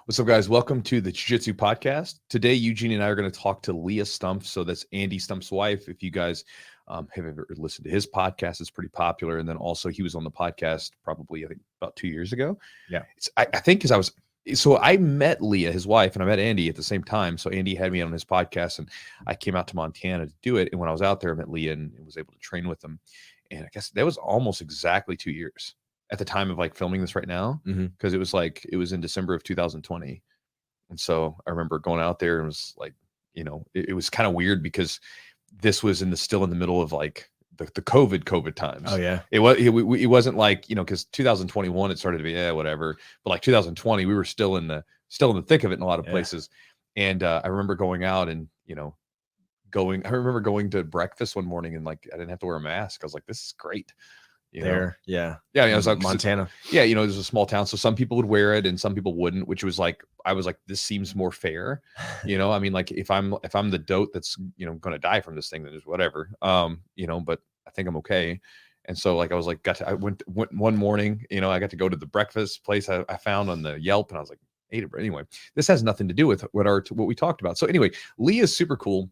What's up, guys? Welcome to the Jiu-Jitsu podcast. Today, Eugene and I are going to talk to Leah Stumpf. So that's Andy Stumpf's wife. If you guys have ever listened to his podcast, it's pretty popular. And then also he was on the podcast probably, I think, about 2 years ago. Yeah. I think because I met Leah, his wife, and I met Andy at the same time. So Andy had me on his podcast and I came out to Montana to do it. And when I was out there, I met Leah and was able to train with them. And I guess that was almost exactly 2 years at the time of like filming this right now, because it was in December of 2020. And so I remember going out there and was like, it was kind of weird because this was still in the middle of like the COVID times. Oh yeah. It wasn't like, because 2021 it started to be whatever, but like 2020 we were still in the thick of it in a lot of places. And I remember going out and I remember going to breakfast one morning and like I didn't have to wear a mask. I was like, this is great. Yeah. Yeah. I mean, I was like Montana. Yeah, there's a small town, so some people would wear it and some people wouldn't, which was like I was like, this seems more fair. I mean, like if I'm the dope that's going to die from this thing, then just whatever. But I think I'm okay. And so like I was like, I went one morning, I got to go to the breakfast place I found on the Yelp, and I was like, ate it. But anyway, this has nothing to do with what we talked about. So anyway, Leah's super cool.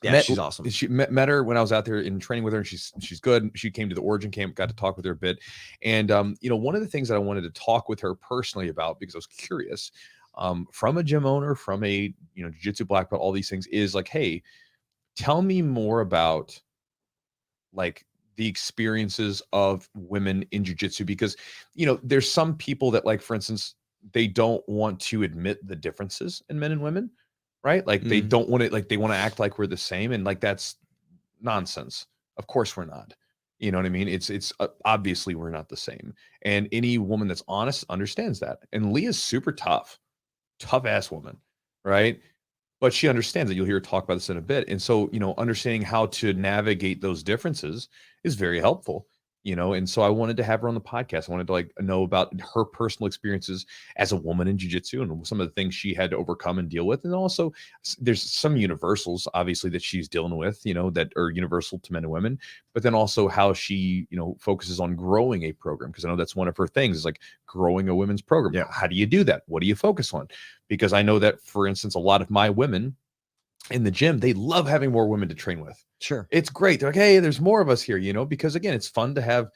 Yeah, she's awesome. She met her when I was out there in training with her, and she's good. She came to the Origin camp, got to talk with her a bit. And one of the things that I wanted to talk with her personally about, because I was curious, from a gym owner, from a jiu-jitsu black belt, all these things, is like, hey, tell me more about like the experiences of women in jiu-jitsu, because there's some people that, like, for instance, they don't want to admit the differences in men and women. Right? Like they don't want it, like they want to act like we're the same. And like, that's nonsense. Of course we're not. You know what I mean? It's obviously we're not the same. And any woman that's honest understands that. And Leah's super tough ass woman. Right? But she understands that. You'll hear her talk about this in a bit. And so, understanding how to navigate those differences is very helpful. And so I wanted to have her on the podcast. I wanted to like know about her personal experiences as a woman in jiu-jitsu and some of the things she had to overcome and deal with. And also there's some universals, obviously, that she's dealing with, that are universal to men and women, but then also how she, focuses on growing a program. Because I know that's one of her things, is like growing a women's program. Yeah. How do you do that? What do you focus on? Because I know that, for instance, a lot of my women in the gym, they love having more women to train with. Sure. It's great. They're like, hey, there's more of us here, because again, it's fun to have,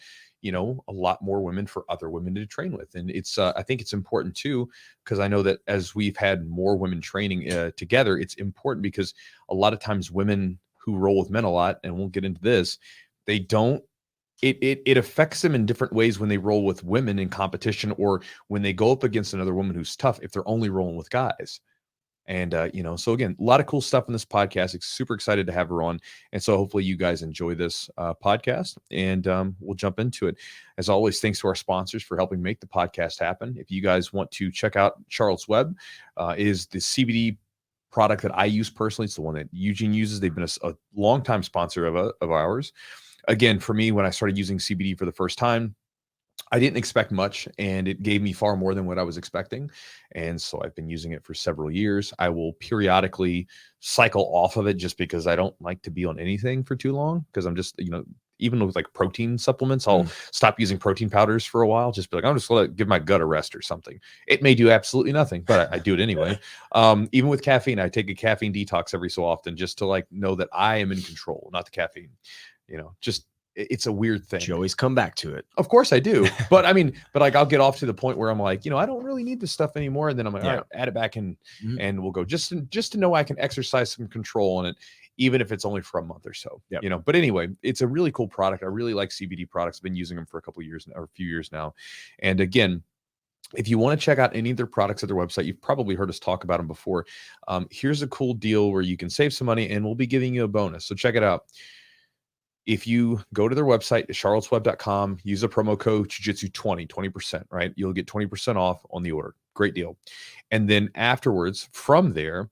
a lot more women for other women to train with. And it's, I think it's important too, because I know that as we've had more women training together, it's important because a lot of times women who roll with men a lot, and we'll get into this, they don't, it affects them in different ways when they roll with women in competition, or when they go up against another woman who's tough, if they're only rolling with guys. And, so again, a lot of cool stuff in this podcast. It's super excited to have her on. And so hopefully you guys enjoy this podcast, and we'll jump into it. As always, thanks to our sponsors for helping make the podcast happen. If you guys want to check out Charlotte's Web, is the CBD product that I use personally. It's the one that Eugene uses. They've been a longtime sponsor of ours. Again, for me, when I started using CBD for the first time, I didn't expect much, and it gave me far more than what I was expecting. And so I've been using it for several years. I will periodically cycle off of it just because I don't like to be on anything for too long, because I'm just, even with like protein supplements, I'll stop using protein powders for a while. Just be like, I'm just going to give my gut a rest or something. It may do absolutely nothing, but I do it anyway. Even with caffeine, I take a caffeine detox every so often, just to like know that I am in control, not the caffeine, just, it's a weird thing. You always come back to it. Of course I do. But I mean, like I'll get off to the point where I'm like, I don't really need this stuff anymore. And then I'm like, all right, add it back in, and we'll go just to know I can exercise some control on it, even if it's only for a month or so. Yep. But anyway, it's a really cool product. I really like CBD products. I've been using them for a couple of years or a few years now. And again, if you want to check out any of their products at their website, you've probably heard us talk about them before. Here's a cool deal where you can save some money, and we'll be giving you a bonus. So check it out. If you go to their website, charlottesweb.com, use the promo code Jiu-Jitsu 20%, right? You'll get 20% off on the order. Great deal. And then afterwards, from there,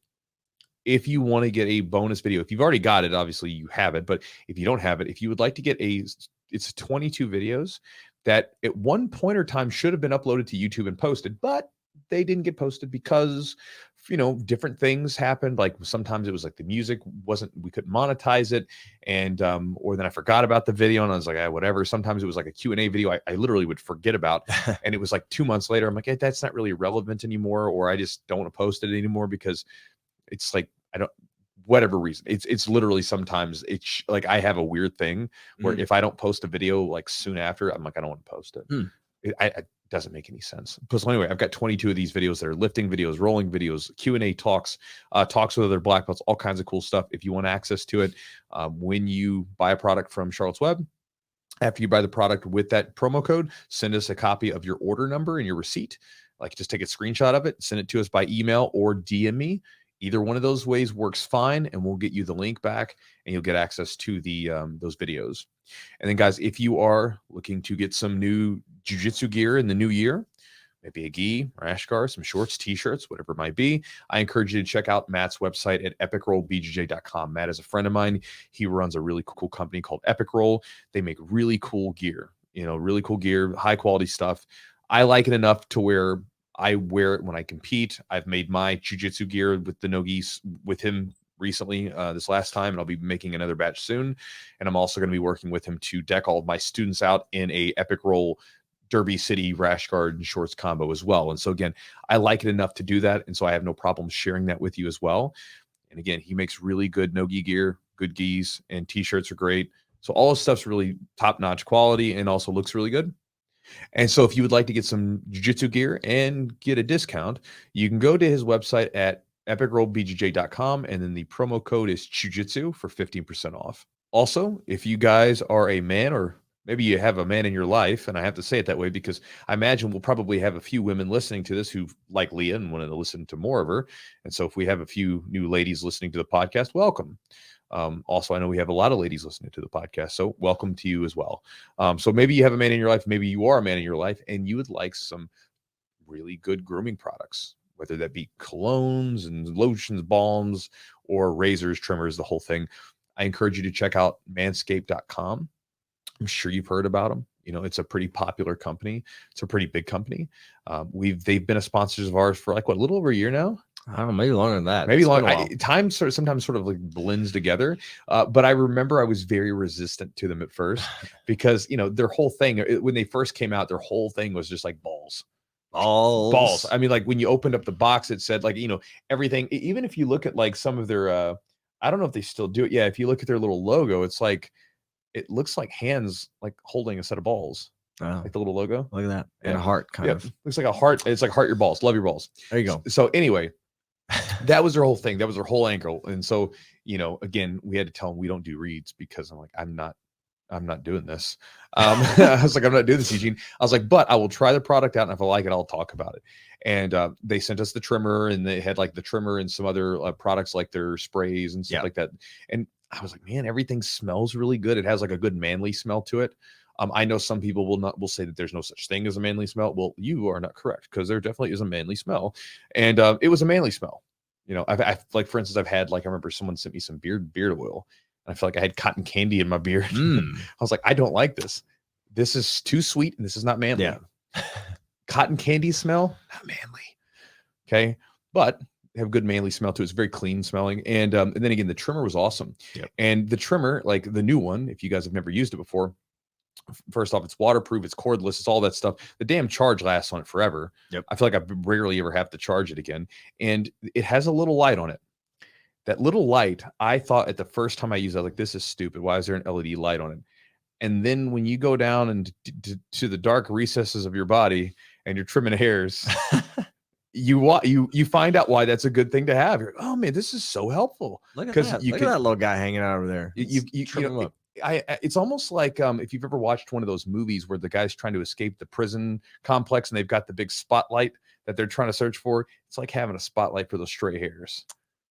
if you want to get a bonus video, if you've already got it, obviously you have it. But if you don't have it, if you would like to get it's 22 videos that at one point or time should have been uploaded to YouTube and posted, but they didn't get posted because different things happened. Like sometimes it was like the music we couldn't monetize it. And, or then I forgot about the video and I was like, whatever. Sometimes it was like a Q&A video I literally would forget about. And it was like 2 months later, I'm like, that's not really relevant anymore. Or I just don't want to post it anymore because it's like, whatever reason, it's literally sometimes it's like I have a weird thing where if I don't post a video like soon after, I'm like, I don't want to post it. It doesn't make any sense. So anyway, I've got 22 of these videos that are lifting videos, rolling videos, Q&A talks, talks with other black belts, all kinds of cool stuff. If you want access to it, when you buy a product from Charlotte's Web, after you buy the product with that promo code, send us a copy of your order number and your receipt. Like just take a screenshot of it, send it to us by email or DM me. Either one of those ways works fine, and we'll get you the link back, and you'll get access to the those videos. And then, guys, if you are looking to get some new jiu-jitsu gear in the new year, maybe a gi, rash guard, some shorts, t-shirts, whatever it might be, I encourage you to check out Matt's website at epicrollbjj.com. Matt is a friend of mine. He runs a really cool company called Epic Roll. They make really cool gear, really cool gear, high quality stuff. I like it enough to where I wear it when I compete. I've made my jiu-jitsu gear with the no-gis with him recently this last time, and I'll be making another batch soon. And I'm also going to be working with him to deck all of my students out in a Epic Roll Derby City rash guard and shorts combo as well. And so again, I like it enough to do that. And so I have no problem sharing that with you as well. And again, he makes really good no-gi gear, good gis, and t-shirts are great. So all this stuff's really top-notch quality and also looks really good. And so if you would like to get some jiu-jitsu gear and get a discount, you can go to his website at epicrollbjj.com, and then the promo code is Jiu-Jitsu for 15% off. Also, if you guys are a man, or maybe you have a man in your life, and I have to say it that way because I imagine we'll probably have a few women listening to this who like Leah and wanted to listen to more of her. And so if we have a few new ladies listening to the podcast, welcome. Also, I know we have a lot of ladies listening to the podcast, so welcome to you as well. So maybe you have a man in your life, maybe you are a man in your life, and you would like some really good grooming products, whether that be colognes and lotions, balms, or razors, trimmers, the whole thing. I encourage you to check out manscaped.com. I'm sure you've heard about them. It's a pretty popular company. It's a pretty big company. They've been a sponsors of ours for like a little over a year now. I don't know, maybe longer than that. Maybe long. Time sometimes sort of like blends together. But I remember I was very resistant to them at first because, their whole thing, when they first came out, their whole thing was just like balls. I mean, like when you opened up the box, it said like, everything. Even if you look at like some of their, I don't know if they still do it. Yeah. If you look at their little logo, it's like, it looks like hands like holding a set of balls. Oh, like the little logo. Look at that. And a heart kind of. Looks like a heart. It's like heart your balls. Love your balls. There you go. So anyway, that was their whole thing. That was their whole angle. And so, again, we had to tell them we don't do reads because I'm like, I'm not doing this. I was like, I'm not doing this, Eugene. I was like, but I will try the product out. And if I like it, I'll talk about it. And they sent us the trimmer, and they had like the trimmer and some other products like their sprays and stuff like that. And I was like, man, everything smells really good. It has like a good manly smell to it. I know some people will say that there's no such thing as a manly smell. Well, you are not correct, because there definitely is a manly smell, and it was a manly smell. I've like, for instance, I've had like, I remember someone sent me some beard oil, and I feel like I had cotton candy in my beard. I was like, I don't like this. This is too sweet, and this is not manly. Yeah. Cotton candy smell, not manly. Okay, but have good manly smell to it. It's very clean smelling, and then again, the trimmer was awesome. Yep. And the trimmer, like the new one, if you guys have never used it before. First off, it's waterproof, it's cordless, it's all that stuff. The damn charge lasts on it forever. Yep. I feel like I rarely ever have to charge it again. And it has a little light on it. That little light, I thought at the first time I used it, I was like, this is stupid. Why is there an LED light on it? And then when you go down and to the dark recesses of your body and you're trimming hairs, you find out why that's a good thing to have. You're like, oh man, this is so helpful. Look at that. Look at that little guy hanging out over there. You trim him up. It's almost like if you've ever watched one of those movies where the guy's trying to escape the prison complex and they've got the big spotlight that they're trying to search for. It's like having a spotlight for those stray hairs.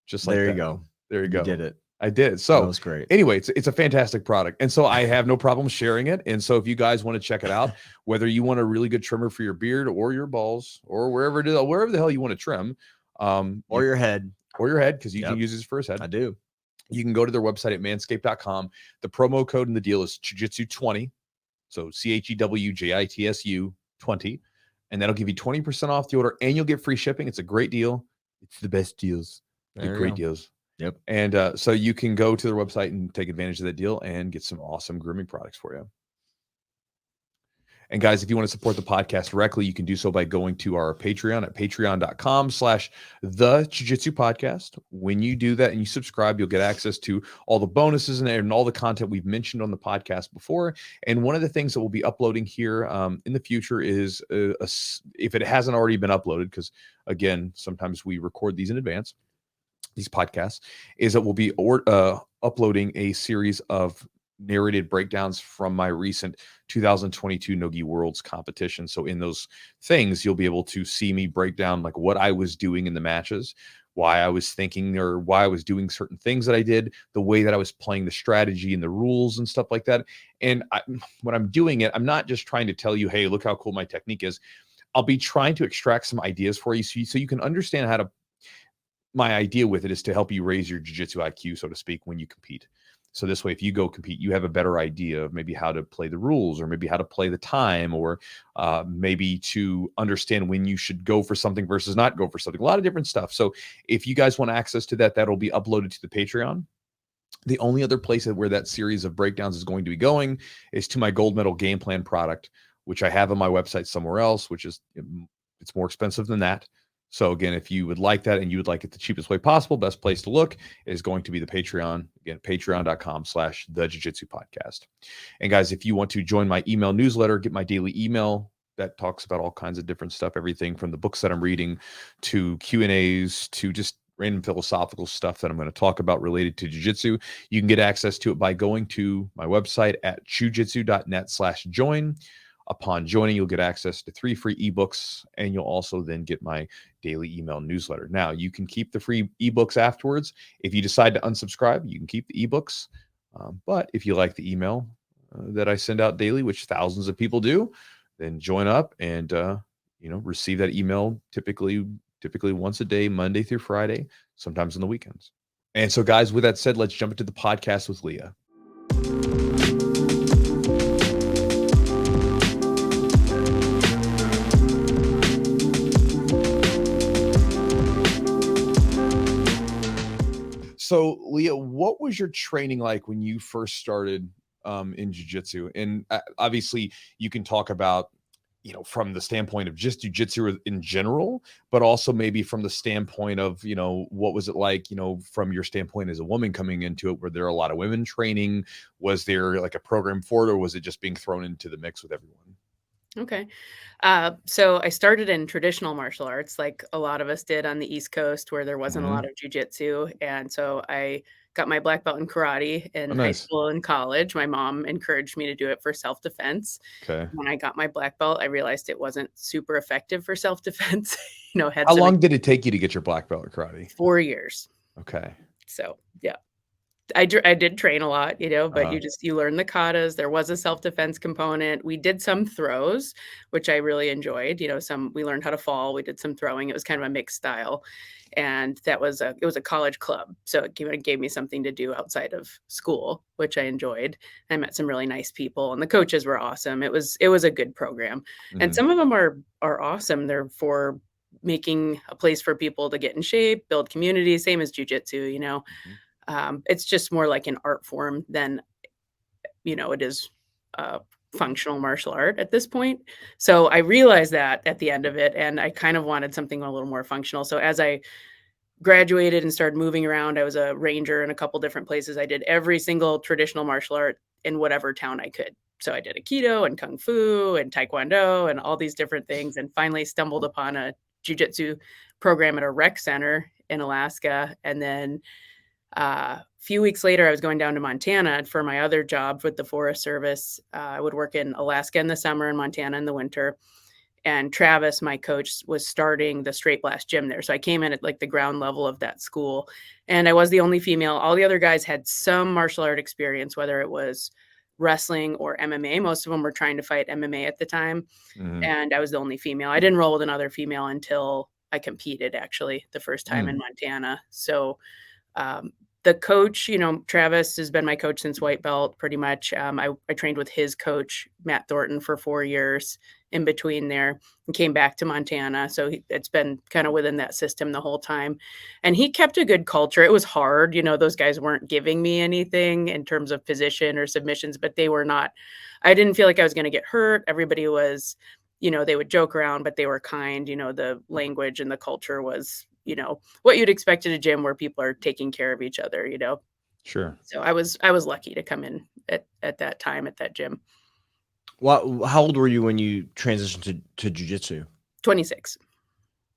Just like there that. You go. There you go. You did it. I did. So that was great. Anyway, it's a fantastic product. And so I have no problem sharing it. And so if you guys want to check it out, whether you want a really good trimmer for your beard or your balls or wherever the hell you want to trim, or your head, because you can use this for his head. I do. You can go to their website at manscaped.com. The promo code in the deal is Jiu-Jitsu20. So CHEWJITSU 20. And that'll give you 20% off the order, and you'll get free shipping. It's a great deal. It's the best deals. The great deals. Yep. And so you can go to their website and take advantage of that deal and get some awesome grooming products for you. And guys, if you want to support the podcast directly, you can do so by going to our Patreon at patreon.com/the Jiu-Jitsu podcast. When you do that and you subscribe, you'll get access to all the bonuses and all the content we've mentioned on the podcast before. And one of the things that we'll be uploading here in the future is if it hasn't already been uploaded, because again, sometimes we record these in advance, these podcasts, is that we'll be uploading a series of narrated breakdowns from my recent 2022 Nogi Worlds competition. So in those things, you'll be able to see me break down like what I was doing in the matches, why I was thinking or why I was doing certain things that I did, the way that I was playing the strategy and the rules and stuff like that. And when I'm doing it, I'm not just trying to tell you, hey, look how cool my technique is. I'll be trying to extract some ideas for you so you can understand how to. My idea with it is to help you raise your jiu-jitsu IQ, so to speak, when you compete. So this way, if you go compete, you have a better idea of maybe how to play the rules or maybe how to play the time or maybe to understand when you should go for something versus not go for something. A lot of different stuff. So if you guys want access to that, that'll be uploaded to the Patreon. The only other place where that series of breakdowns is going to be going is to my gold medal game plan product, which I have on my website somewhere else, which is, it's more expensive than that. So again, if you would like that and you would like it the cheapest way possible, best place to look is going to be the Patreon. Again, patreon.com/the Jiu-Jitsu podcast. And guys, if you want to join my email newsletter, get my daily email that talks about all kinds of different stuff, everything from the books that I'm reading to Q&As to just random philosophical stuff that I'm going to talk about related to jiu-jitsu. You can get access to it by going to my website at jiujitsu.net/join. Upon joining, you'll get access to 3 free ebooks, and you'll also then get my daily email newsletter. Now, you can keep the free ebooks afterwards. If you decide to unsubscribe, you can keep the ebooks. But if you like the email that I send out daily, which thousands of people do, then join up and receive that email typically once a day, Monday through Friday, sometimes on the weekends. And so, guys, with that said, let's jump into the podcast with Leah. So, Leah, what was your training like when you first started in jiu-jitsu? And obviously, you can talk about, from the standpoint of just jiu-jitsu in general, but also maybe from the standpoint of, what was it like, from your standpoint as a woman coming into it? Were there a lot of women training? Was there like a program for it, or was it just being thrown into the mix with everyone? Okay. So I started in traditional martial arts, like a lot of us did on the East Coast, where there wasn't a lot of jiu-jitsu. And so I got my black belt in karate in high school and college. My mom encouraged me to do it for self-defense. Okay. When I got my black belt, I realized it wasn't super effective for self-defense. How long did it take you to get your black belt in karate? 4 years. Okay. So, yeah. I did train a lot, but you learn the katas. There was a self-defense component. We did some throws, which I really enjoyed. We learned how to fall. We did some throwing. It was kind of a mixed style. And it was a college club. So it gave me something to do outside of school, which I enjoyed. I met some really nice people and the coaches were awesome. It was a good program. And some of them are awesome. They're for making a place for people to get in shape, build community, same as jiu-jitsu, it's just more like an art form than, it is functional martial art at this point. So I realized that at the end of it, and I kind of wanted something a little more functional. So as I graduated and started moving around, I was a ranger in a couple different places. I did every single traditional martial art in whatever town I could. So I did Aikido and Kung Fu and Taekwondo and all these different things, and finally stumbled upon a jiu-jitsu program at a rec center in Alaska. And then a few weeks later, I was going down to Montana for my other job with the Forest Service. I would work in Alaska in the summer and Montana in the winter. And Travis, my coach, was starting the Straight Blast gym there. So I came in at like the ground level of that school. And I was the only female. All the other guys had some martial art experience, whether it was wrestling or MMA. Most of them were trying to fight MMA at the time. And I was the only female. I didn't roll with another female until I competed, actually, the first time in Montana. So the coach, Travis has been my coach since white belt, pretty much. I trained with his coach, Matt Thornton, for 4 years in between there and came back to Montana. So it's been kind of within that system the whole time. And he kept a good culture. It was hard. Those guys weren't giving me anything in terms of position or submissions, but they were not, I didn't feel like I was going to get hurt. Everybody was, they would joke around, but they were kind. The language and the culture was, what you'd expect at a gym where people are taking care of each other, Sure. So I was lucky to come in at that time at that gym. How old were you when you transitioned to jiu-jitsu? 26.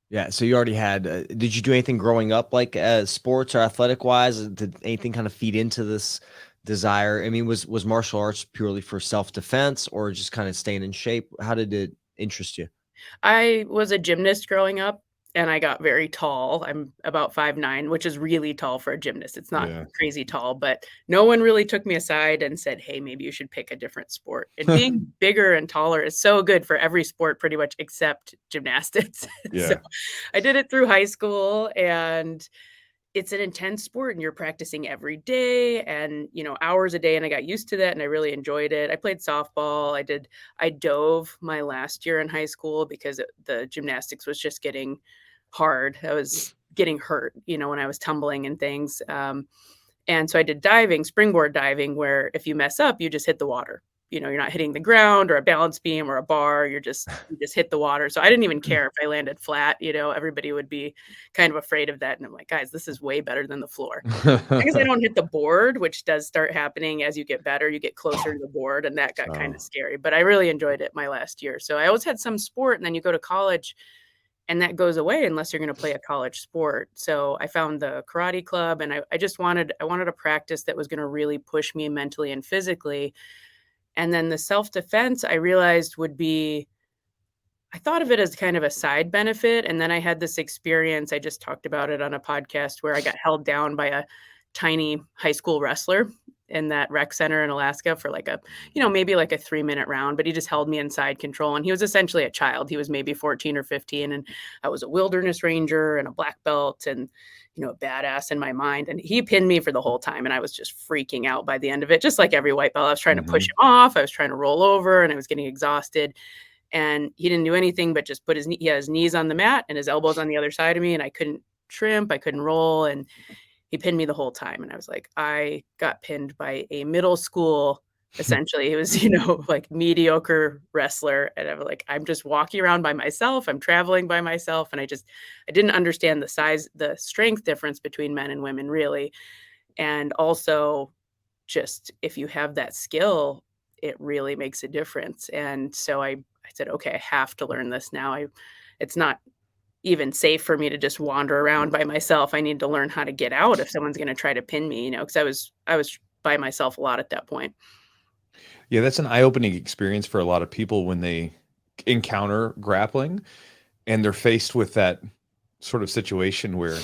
Yeah. So you already had, did you do anything growing up, like sports or athletic wise? Did anything kind of feed into this desire? I mean, was martial arts purely for self-defense or just kind of staying in shape? How did it interest you? I was a gymnast growing up and I got very tall. I'm about 5'9", which is really tall for a gymnast. It's not crazy tall, but no one really took me aside and said, hey, maybe you should pick a different sport. And being bigger and taller is so good for every sport pretty much except gymnastics. Yeah. So I did it through high school, and it's an intense sport and you're practicing every day and, hours a day. And I got used to that and I really enjoyed it. I played softball. I dove my last year in high school because the gymnastics was just getting hard. I was getting hurt, when I was tumbling and things. And so I did diving, springboard diving, where if you mess up, you just hit the water. You're not hitting the ground or a balance beam or a bar. You just hit the water. So I didn't even care if I landed flat. Everybody would be kind of afraid of that. And I'm like, guys, this is way better than the floor. Because I don't hit the board, which does start happening as you get better. You get closer to the board, and that got kind of scary. But I really enjoyed it my last year. So I always had some sport, and then you go to college, and that goes away unless you're going to play a college sport. So I found the karate club, and I just wanted a practice that was going to really push me mentally and physically. And then the self-defense, I realized I thought of it as kind of a side benefit. And then I had this experience, I just talked about it on a podcast, where I got held down by a tiny high school wrestler in that rec center in Alaska for maybe like a 3-minute round, but he just held me inside control. And he was essentially a child. He was maybe 14 or 15. And I was a wilderness ranger and a black belt and, a badass in my mind. And he pinned me for the whole time. And I was just freaking out by the end of it, just like every white belt. I was trying to push him off. I was trying to roll over, and I was getting exhausted. And he didn't do anything but just he had his knees on the mat and his elbows on the other side of me. And I couldn't shrimp. I couldn't roll. And he pinned me the whole time. And I was like, I got pinned by a middle school, essentially. It was, like mediocre wrestler. And I was like, I'm just walking around by myself. I'm traveling by myself. And I didn't understand the strength difference between men and women, really. And also just if you have that skill, it really makes a difference. And so I said, okay, I have to learn this now. It's not even safe for me to just wander around by myself. I need to learn how to get out if someone's going to try to pin me, because I was by myself a lot at that point. Yeah, that's an eye-opening experience for a lot of people when they encounter grappling and they're faced with that sort of situation where,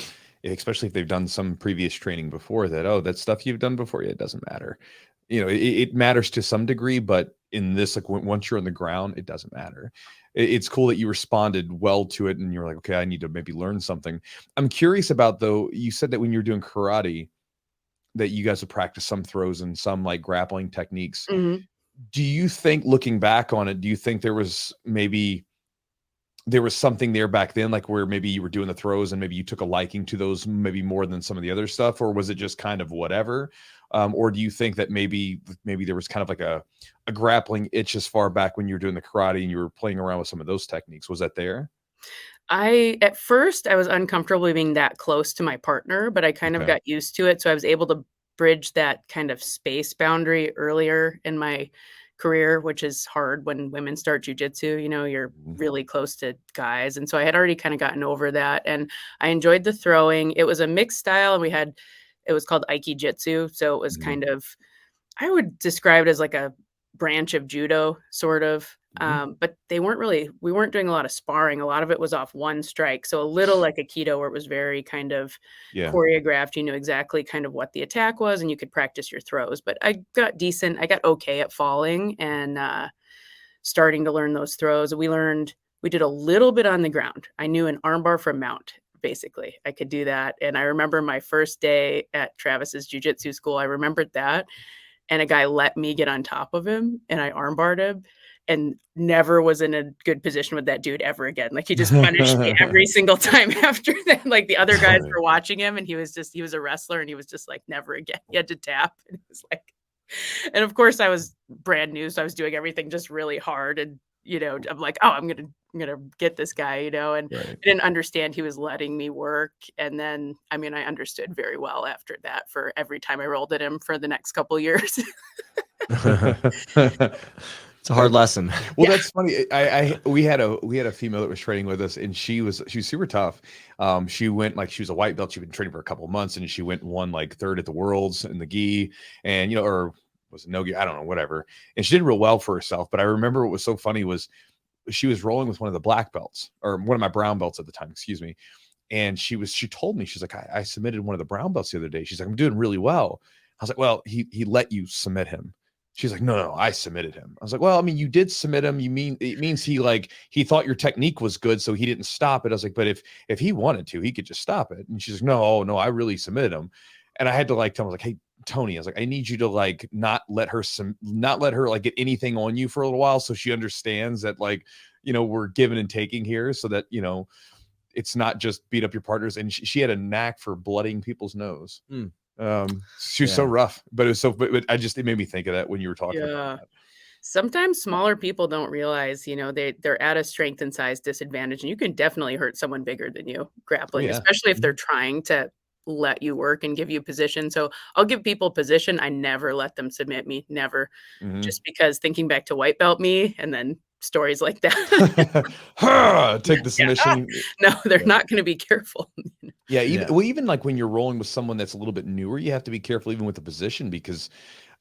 especially if they've done some previous training before, that stuff you've done before, it doesn't matter. It matters to some degree, but in this, like once you're on the ground, it doesn't matter. It's cool that you responded well to it and you're like, okay, I need to maybe learn something. I'm curious about, though, you said that when you're doing karate, that you guys would practice some throws and some like grappling techniques. Mm-hmm. Do you think, looking back on it, do you think there was something there back then, like where maybe you were doing the throws and maybe you took a liking to those maybe more than some of the other stuff, or was it just kind of whatever? Or do you think that maybe there was kind of like a grappling itch as far back when you were doing the karate and you were playing around with some of those techniques? Was that there? At first I was uncomfortable being that close to my partner, but I kind of got used to it. So I was able to bridge that kind of space boundary earlier in my career, which is hard when women start jiu-jitsu. You're really close to guys. And so I had already kind of gotten over that. And I enjoyed the throwing. It was a mixed style, and it was called Aiki-Jitsu. So it was kind of, I would describe it as like a branch of judo, sort of. But we weren't doing a lot of sparring. A lot of it was off one strike. So a little like Aikido, where it was very kind of choreographed. You knew exactly kind of what the attack was, and you could practice your throws. But I got okay at falling and starting to learn those throws. We did a little bit on the ground. I knew an armbar from mount. Basically, I could do that. And I remember my first day at Travis's jiu-jitsu school, I remembered that. And a guy let me get on top of him and I armbarred him. and never was in a good position with that dude ever again. Like, he just punished me every single time after that. Like, the other guys were watching him, and he was a wrestler, and he was just like, never again. He had to tap, and it was like, and of course I was brand new, so I was doing everything just really hard, and I'm like, oh, I'm gonna get this guy, and I didn't understand he was letting me work. And then, I mean, I understood very well after that for every time I rolled at him for the next couple years. It's a hard lesson. Well, that's funny. We had a female that was training with us, and she was super tough. She went, like, she was a white belt. She'd been training for a couple of months, and she went and won like third at the Worlds in the gi, and or was it no gi? I don't know, whatever. And she did real well for herself. But I remember what was so funny was she was rolling with one of the black belts, or one of my brown belts at the time, excuse me. And she told me, she's like, I submitted one of the brown belts the other day. She's like, I'm doing really well. I was like, well, he let you submit him. She's like, no, I submitted him. I was like, well, I mean, you did submit him. It means he thought your technique was good, so he didn't stop it. I was like, but if he wanted to, he could just stop it. And she's like, no, I really submitted him. And I had to tell him, I was like, hey, Tony, I was like, I need you to not let her get anything on you for a little while, so she understands that we're giving and taking here, so that it's not just beat up your partners. And she had a knack for blooding people's nose. She was so rough, but it made me think of that when you were talking about that. Sometimes smaller people don't realize, they're at a strength and size disadvantage, and you can definitely hurt someone bigger than you grappling, especially if they're trying to let you work and give you position. So I'll give people position. I never let them submit me, never, just because thinking back to white belt me and then stories like that. Take the submission. No, they're not going to be careful. Yeah, even like when you're rolling with someone that's a little bit newer, you have to be careful even with the position, because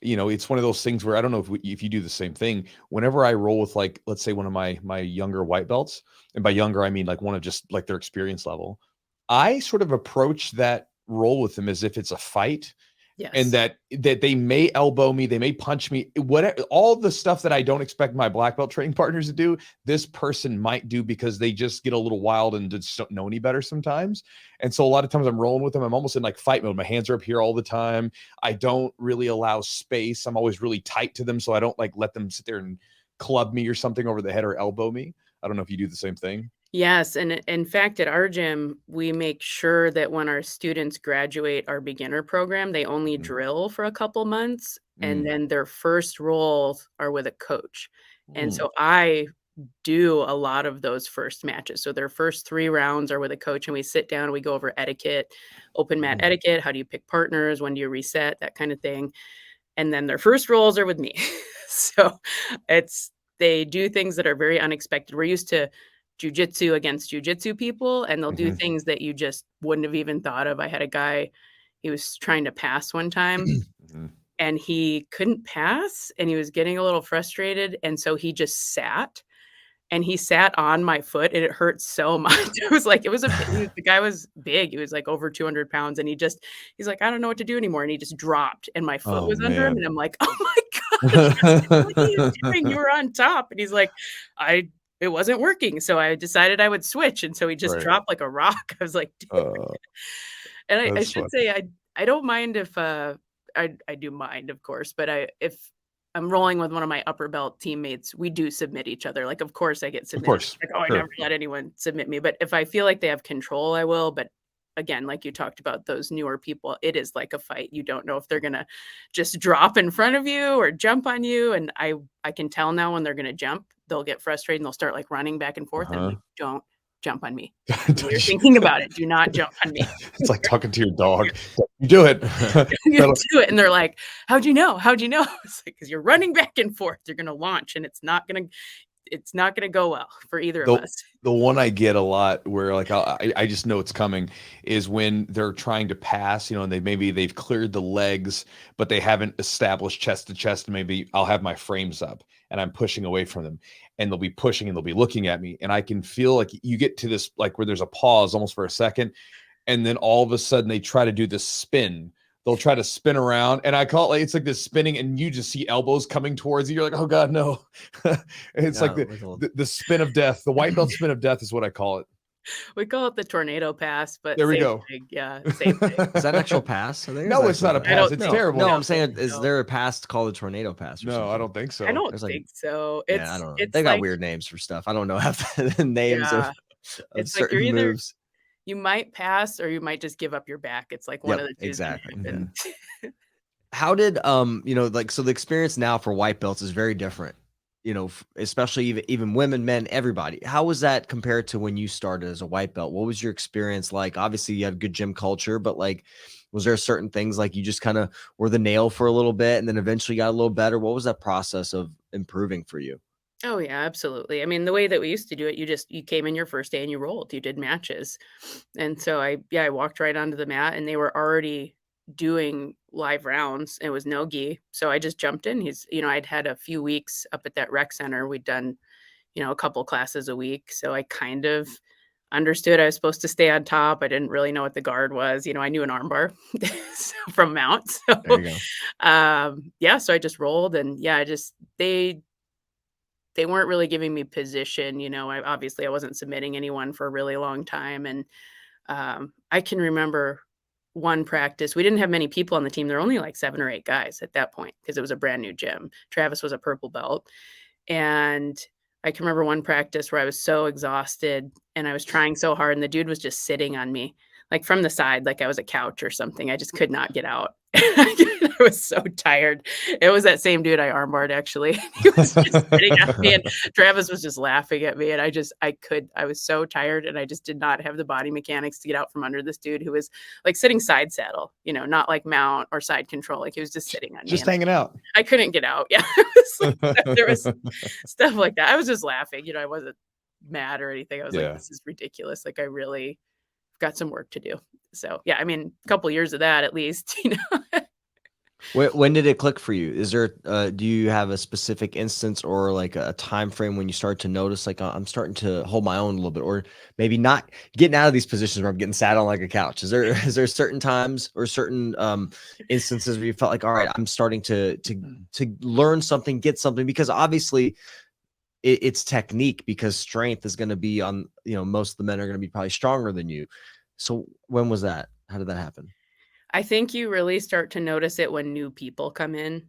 it's one of those things where I don't know if you do the same thing. Whenever I roll with, like, let's say one of my younger white belts, and by younger I mean like one of just like their experience level, I sort of approach that roll with them as if it's a fight. Yes. And that they may elbow me, they may punch me, whatever, all the stuff that I don't expect my black belt training partners to do, this person might do, because they just get a little wild and just don't know any better sometimes. And so a lot of times I'm rolling with them, I'm almost in like fight mode. My hands are up here all the time. I don't really allow space. I'm always really tight to them, so I don't let them sit there and club me or something over the head or elbow me. I don't know if you do the same thing. Yes, and in fact, at our gym, we make sure that when our students graduate our beginner program, they only drill for a couple months, and then their first rolls are with a coach. And so I do a lot of those first matches. So their first 3 rounds are with a coach, and we sit down and we go over etiquette, open mat etiquette, how do you pick partners, when do you reset, that kind of thing. And then their first rolls are with me. So they do things that are very unexpected. We're used to Jiu-Jitsu against Jiu-Jitsu people, and they'll do things that you just wouldn't have even thought of. I had a guy, he was trying to pass one time and he couldn't pass, and he was getting a little frustrated, and so he just sat, and he sat on my foot, and it hurt so much. The guy was big. He was like over 200 pounds, and he's like, I don't know what to do anymore. And he just dropped, and my foot was under him, and I'm like, oh my God, what are you doing? You were on top. And he's like, it wasn't working. So I decided I would switch. And so he just dropped like a rock. I was like, and I should say, I don't mind if, I do mind, of course, but if I'm rolling with one of my upper belt teammates, we do submit each other. Like, of course I get submitted. Of course. I never let anyone submit me, but if I feel like they have control, I will. But again, like you talked about, those newer people, it is like a fight. You don't know if they're going to just drop in front of you or jump on you. And I can tell now when they're going to jump, they'll get frustrated and they'll start like running back and forth. And I'm like, don't jump on me. You're thinking about it. Do not jump on me. It's like talking to your dog. You do it. You do it. And they're like, how'd you know? How'd you know? It's like, because you're running back and forth. You're going to launch, and it's not going to go well for either of us. The one I get a lot where like I just know it's coming is when they're trying to pass, and they've cleared the legs, but they haven't established chest to chest. And maybe I'll have my frames up and I'm pushing away from them, and they'll be pushing and they'll be looking at me, and I can feel like you get to this like where there's a pause almost for a second, and then all of a sudden they try to do this spin. They'll try to spin around, and I call it it's like this spinning, and you just see elbows coming towards you. You're like, oh God, no. It's like the spin of death. The white belt spin of death is what I call it. We call it the tornado pass, but There we same go. thing. Yeah, same thing. Is that an actual pass? I think No, it's not a I pass. don't It's think terrible. No, I I'm don't saying, think is so. there a pass called a tornado pass or No, something? I don't think so. I don't There's like, think so. yeah, I don't know. It's They got like, weird names for stuff. I don't know half the names yeah, of it's like you're certain either moves. you might pass or you might just give up your back. It's like one Yep, of the two is gonna exactly. happen. How did like, so the experience now for white belts is very different, especially even women, men, everybody. How was that compared to when you started as a white belt? What was your experience like? Obviously you have good gym culture, but like, was there certain things like you just kind of were the nail for a little bit and then eventually got a little better? What was that process of improving for you? Oh yeah, absolutely. I mean, the way that we used to do it, you came in your first day and you rolled. You did matches. And so I walked right onto the mat and they were already doing live rounds. It was no gi. So I just jumped in. I'd had a few weeks up at that rec center. We'd done, a couple classes a week. So I kind of understood I was supposed to stay on top. I didn't really know what the guard was. I knew an armbar from mount. There So you go. yeah, so I just rolled and yeah, they weren't really giving me position. I wasn't submitting anyone for a really long time. And I can remember one practice. We didn't have many people on the team. There were only like 7 or 8 guys at that point because it was a brand new gym. Travis was a purple belt. And I can remember one practice where I was so exhausted and I was trying so hard and the dude was just sitting on me, like from the side, like I was a couch or something. I just could not get out. I was so tired. It was that same dude I armbarred actually. He was just sitting at me and Travis was just laughing at me. And I was so tired and I just did not have the body mechanics to get out from under this dude who was like sitting side saddle, not like mount or side control. Like he was just sitting on me. Just hanging out. I couldn't get out. Yeah. There was stuff like that. I was just laughing. I wasn't mad or anything. I was like, this is ridiculous. Like I really got some work to do. So yeah, I mean, a couple years of that at least, When did it click for you? Is there do you have a specific instance or like a time frame when you start to notice like I'm starting to hold my own a little bit, or maybe not getting out of these positions where I'm getting sat on like a couch? Is there certain times or certain instances where you felt like, all right, I'm starting to learn something, get something? Because obviously it's technique, because strength is going to be on, most of the men are going to be probably stronger than you. So when was that? How did that happen? I think you really start to notice it when new people come in.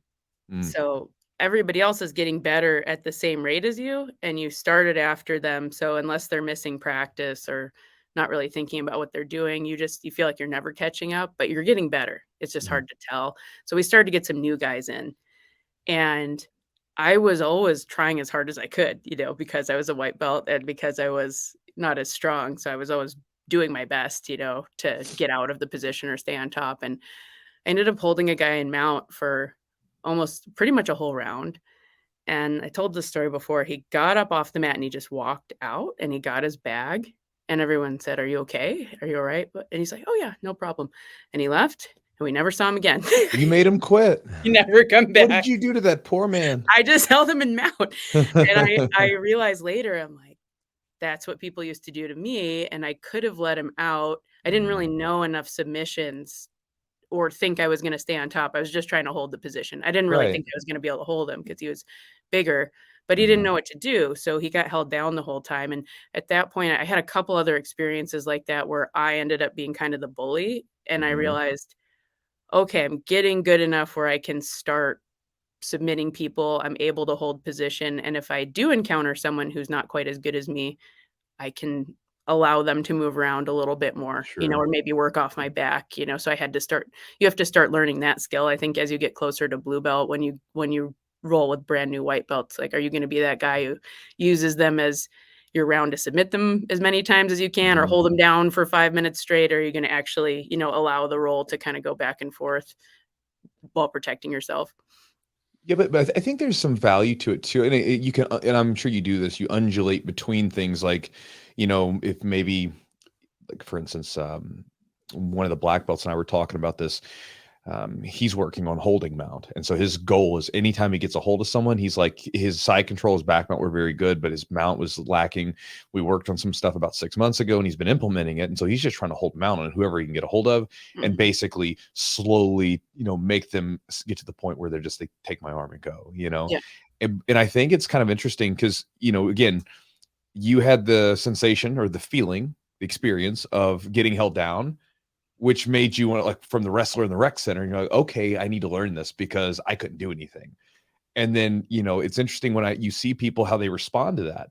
Mm. So everybody else is getting better at the same rate as you, and you started after them. So unless they're missing practice or not really thinking about what they're doing, you feel like you're never catching up, but you're getting better. It's just hard to tell. So we started to get some new guys in, and I was always trying as hard as I could, because I was a white belt and because I was not as strong. So I was always doing my best, to get out of the position or stay on top. And I ended up holding a guy in mount for almost pretty much a whole round. And I told this story before. He got up off the mat and he just walked out and he got his bag. And everyone said, "Are you okay? Are you all right?" And he's like, "Oh yeah, no problem." And he left and we never saw him again. You made him quit. He never come back. What did you do to that poor man? I just held him in mount. And I realized later, I'm like, that's what people used to do to me. And I could have let him out. I didn't really know enough submissions or think I was going to stay on top. I was just trying to hold the position. I didn't really think I was going to be able to hold him because he was bigger, but he didn't know what to do. So he got held down the whole time. And at that point, I had a couple other experiences like that where I ended up being kind of the bully. And I realized, okay, I'm getting good enough where I can start submitting people. I'm able to hold position. And if I do encounter someone who's not quite as good as me, I can allow them to move around a little bit more, or maybe work off my back, so you have to start learning that skill. I think as you get closer to blue belt, when you roll with brand new white belts, like, are you going to be that guy who uses them as your round to submit them as many times as you can, or hold them down for 5 minutes straight? Or are you going to actually, allow the roll to kind of go back and forth while protecting yourself? Yeah, but I think there's some value to it too, and you can, and I'm sure you do this. You undulate between things, like, if maybe, like for instance, one of the black belts and I were talking about this. He's working on holding mount, and so his goal is anytime he gets a hold of someone, he's like, his side control, his back mount were very good, but his mount was lacking. We worked on some stuff about 6 months ago, and he's been implementing it, and so he's just trying to hold mount on whoever he can get a hold of, and basically slowly, make them get to the point where they take my arm and go, Yeah. and I think it's kind of interesting because again, you had the sensation or the feeling experience of getting held down, which made you want to, like, from the wrestler in the rec center, you're like, okay, I need to learn this because I couldn't do anything. And then, it's interesting when you see people, how they respond to that.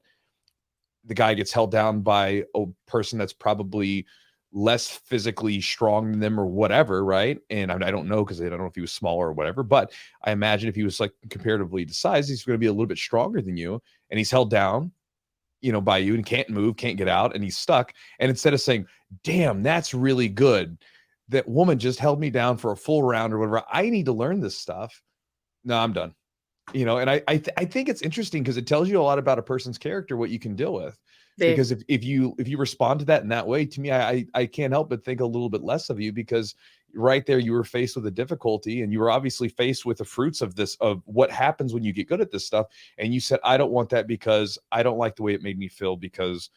The guy gets held down by a person that's probably less physically strong than them or whatever, right? And I don't know, because I don't know if he was smaller or whatever, but I imagine if he was like comparatively to size, he's going to be a little bit stronger than you, and he's held down, by you, and can't move, can't get out, and he's stuck. And instead of saying, damn, that's really good, that woman just held me down for a full round or whatever, I need to learn this stuff. No, I'm done. And I think it's interesting because it tells you a lot about a person's character, what you can deal with. Because if you respond to that in that way, to me, I can't help but think a little bit less of you, because right there you were faced with a difficulty, and you were obviously faced with the fruits of this, of what happens when you get good at this stuff. And you said, I don't want that because I don't like the way it made me feel, because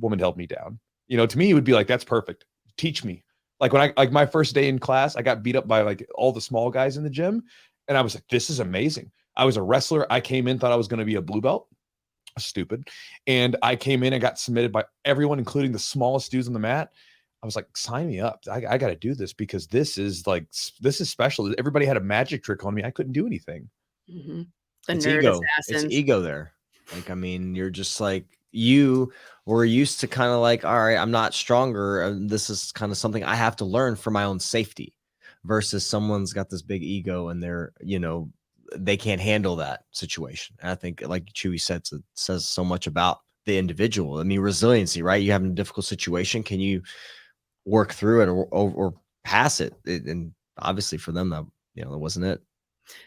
woman held me down. To me, it would be like, that's perfect. Teach me. Like like my first day in class, I got beat up by like all the small guys in the gym. And I was like, this is amazing. I was a wrestler. I came in, thought I was going to be a blue belt. Stupid. And I came in and got submitted by everyone, including the smallest dudes on the mat. I was like, sign me up. I got to do this, because this is special. Everybody had a magic trick on me. I couldn't do anything. Mm-hmm. It's ego. It's ego there. Like, I mean, you're just like, you were used to kind of like, all right, I'm not stronger. This is kind of something I have to learn for my own safety, versus someone's got this big ego and they're, they can't handle that situation. And I think, like Chewy said, it says so much about the individual. I mean, resiliency, right? You have a difficult situation. Can you work through it or pass it? And obviously for them, that wasn't it.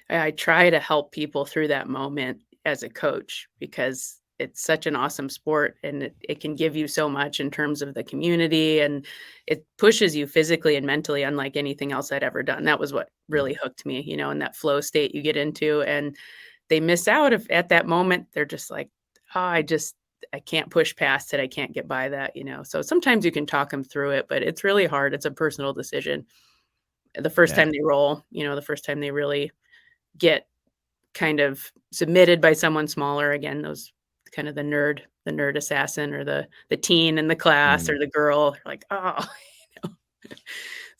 I try to help people through that moment as a coach, because it's such an awesome sport, and it can give you so much in terms of the community, and it pushes you physically and mentally unlike anything else I'd ever done. That was what really hooked me, in that flow state you get into. And they miss out at that moment. They're just like, oh, I can't push past it. I can't get by that, So sometimes you can talk them through it, but it's really hard. It's a personal decision. The first time they roll, the first time they really get kind of submitted by someone smaller, again, those kind of the nerd assassin, or the teen in the class, or the girl, like, oh,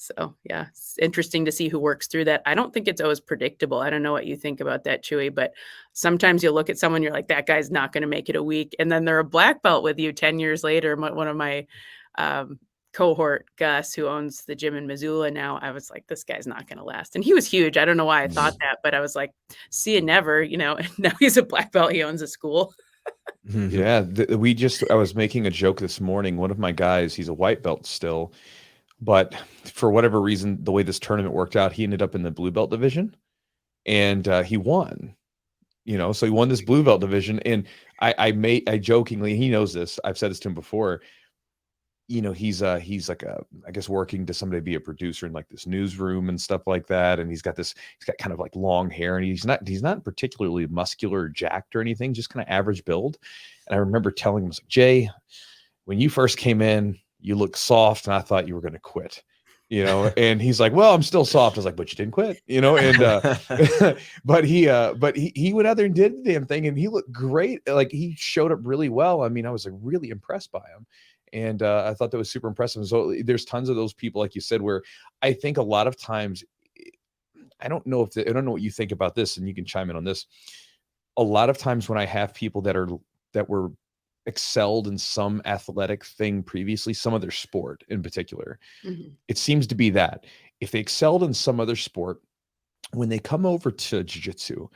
So yeah, it's interesting to see who works through that. I don't think it's always predictable. I don't know what you think about that, Chewy, but sometimes you'll look at someone, you're like, that guy's not going to make it a week. And then they're a black belt with you 10 years later. One of my cohort, Gus, who owns the gym in Missoula now, I was like, this guy's not going to last. And he was huge. I don't know why I thought that, but I was like, see you never, and now he's a black belt. He owns a school. Yeah. I was making a joke this morning. One of my guys, he's a white belt still, but for whatever reason, the way this tournament worked out, he ended up in the blue belt division, and he won, so he won this blue belt division. And I jokingly, he knows this, I've said this to him before, he's like I guess working to someday be a producer in like this newsroom and stuff like that. And he's got kind of like long hair, and he's not particularly muscular or jacked or anything, just kind of average build. And I remember telling him, I was like, Jay, when you first came in, you look soft, and I thought you were going to quit, and he's like, well, I'm still soft. I was like, but you didn't quit, and, but he went out there and did the damn thing, and he looked great. Like, he showed up really well. I mean, I was like really impressed by him. And I thought that was super impressive. So there's tons of those people, like you said, where I think a lot of times, I don't know what you think about this, and you can chime in on this. A lot of times when I have people that were excelled in some athletic thing previously, some other sport in particular, it seems to be that if they excelled in some other sport, when they come over to jiu-jitsu,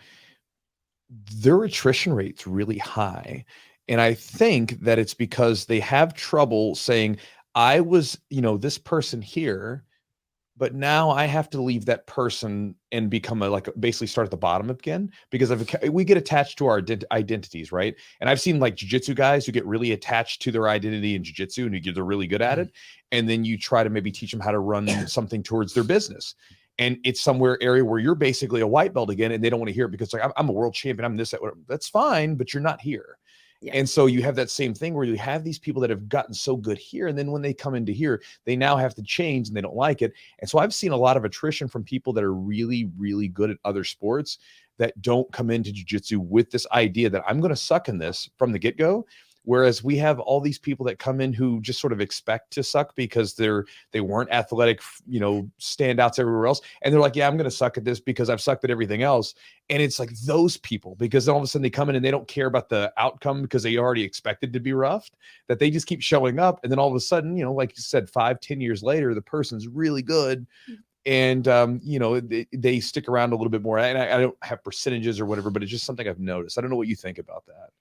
their attrition rate's really high. And I think that it's because they have trouble saying, I was, this person here, but now I have to leave that person and become basically start at the bottom again, because we get attached to our identities, right? And I've seen like jiu-jitsu guys who get really attached to their identity in jiu-jitsu, and they're really good at it. And then you try to maybe teach them how to run something towards their business. And it's area where you're basically a white belt again, and they don't want to hear it, because like, I'm a world champion, I'm this, that, whatever. That's fine, but you're not here. Yeah. And so you have that same thing where you have these people that have gotten so good here, and then when they come into here, they now have to change, and they don't like it. And so I've seen a lot of attrition from people that are really, really good at other sports that don't come into jiu-jitsu with this idea that I'm going to suck in this from the get-go. Whereas we have all these people that come in who just sort of expect to suck because they weren't athletic, standouts everywhere else. And they're like, yeah, I'm going to suck at this because I've sucked at everything else. And it's like those people, because then all of a sudden they come in and they don't care about the outcome because they already expected to be roughed, that they just keep showing up. And then all of a sudden, like you said, 5-10 years later, the person's really good. And, they stick around a little bit more. And I don't have percentages or whatever, but it's just something I've noticed. I don't know what you think about that.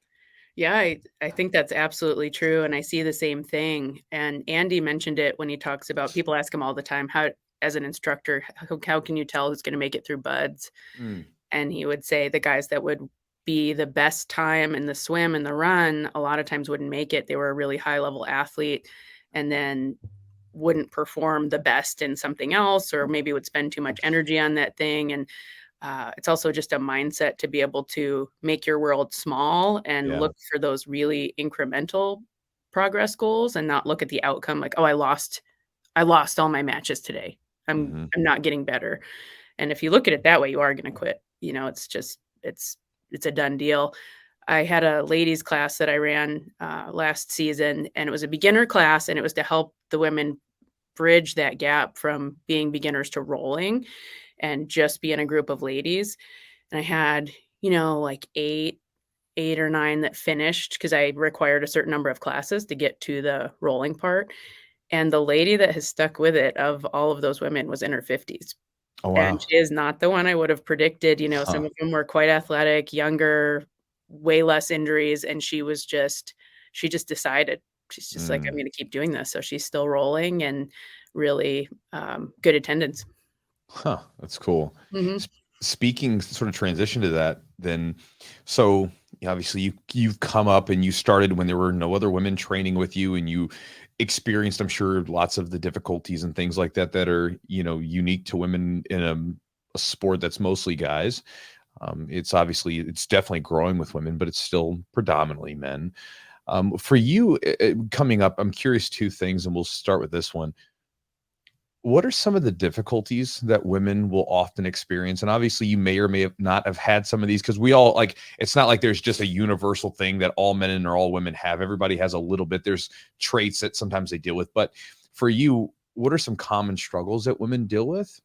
Yeah, I think that's absolutely true. And I see the same thing. And Andy mentioned it when he talks about, people ask him all the time, how, as an instructor, how can you tell who's going to make it through buds? And he would say the guys that would be the best time in the swim and the run, a lot of times wouldn't make it. They were a really high level athlete and then wouldn't perform the best in something else, or maybe would spend too much energy on that thing. And it's also just a mindset to be able to make your world small and look for those really incremental progress goals and not look at the outcome like, oh, I lost all my matches today. I'm not getting better. And if you look at it that way, you are going to quit. It's just, it's a done deal. I had a ladies class that I ran last season, and it was a beginner class, and it was to help the women bridge that gap from being beginners to rolling and just be in a group of ladies. And I had, like eight or nine that finished because I required a certain number of classes to get to the rolling part. And the lady that has stuck with it of all of those women was in her 50s. Oh, wow. And she is not the one I would have predicted. Some of them were quite athletic, younger, way less injuries. And she just decided, she's just like, I'm going to keep doing this. So she's still rolling and really good attendance. That's cool. Speaking, sort of transition to that then. So obviously you've come up and you started when there were no other women training with you, and you experienced, I'm sure, lots of the difficulties and things like that are, unique to women in a sport that's mostly guys. It's definitely growing with women, but it's still predominantly men. For you coming up, I'm curious, two things, and we'll start with this one. What are some of the difficulties that women will often experience? And obviously you may or may have not have had some of these, because we all, it's not like there's just a universal thing that all men or all women have. Everybody has a little bit. There's traits that sometimes they deal with. But for you, what are some common struggles that women deal with?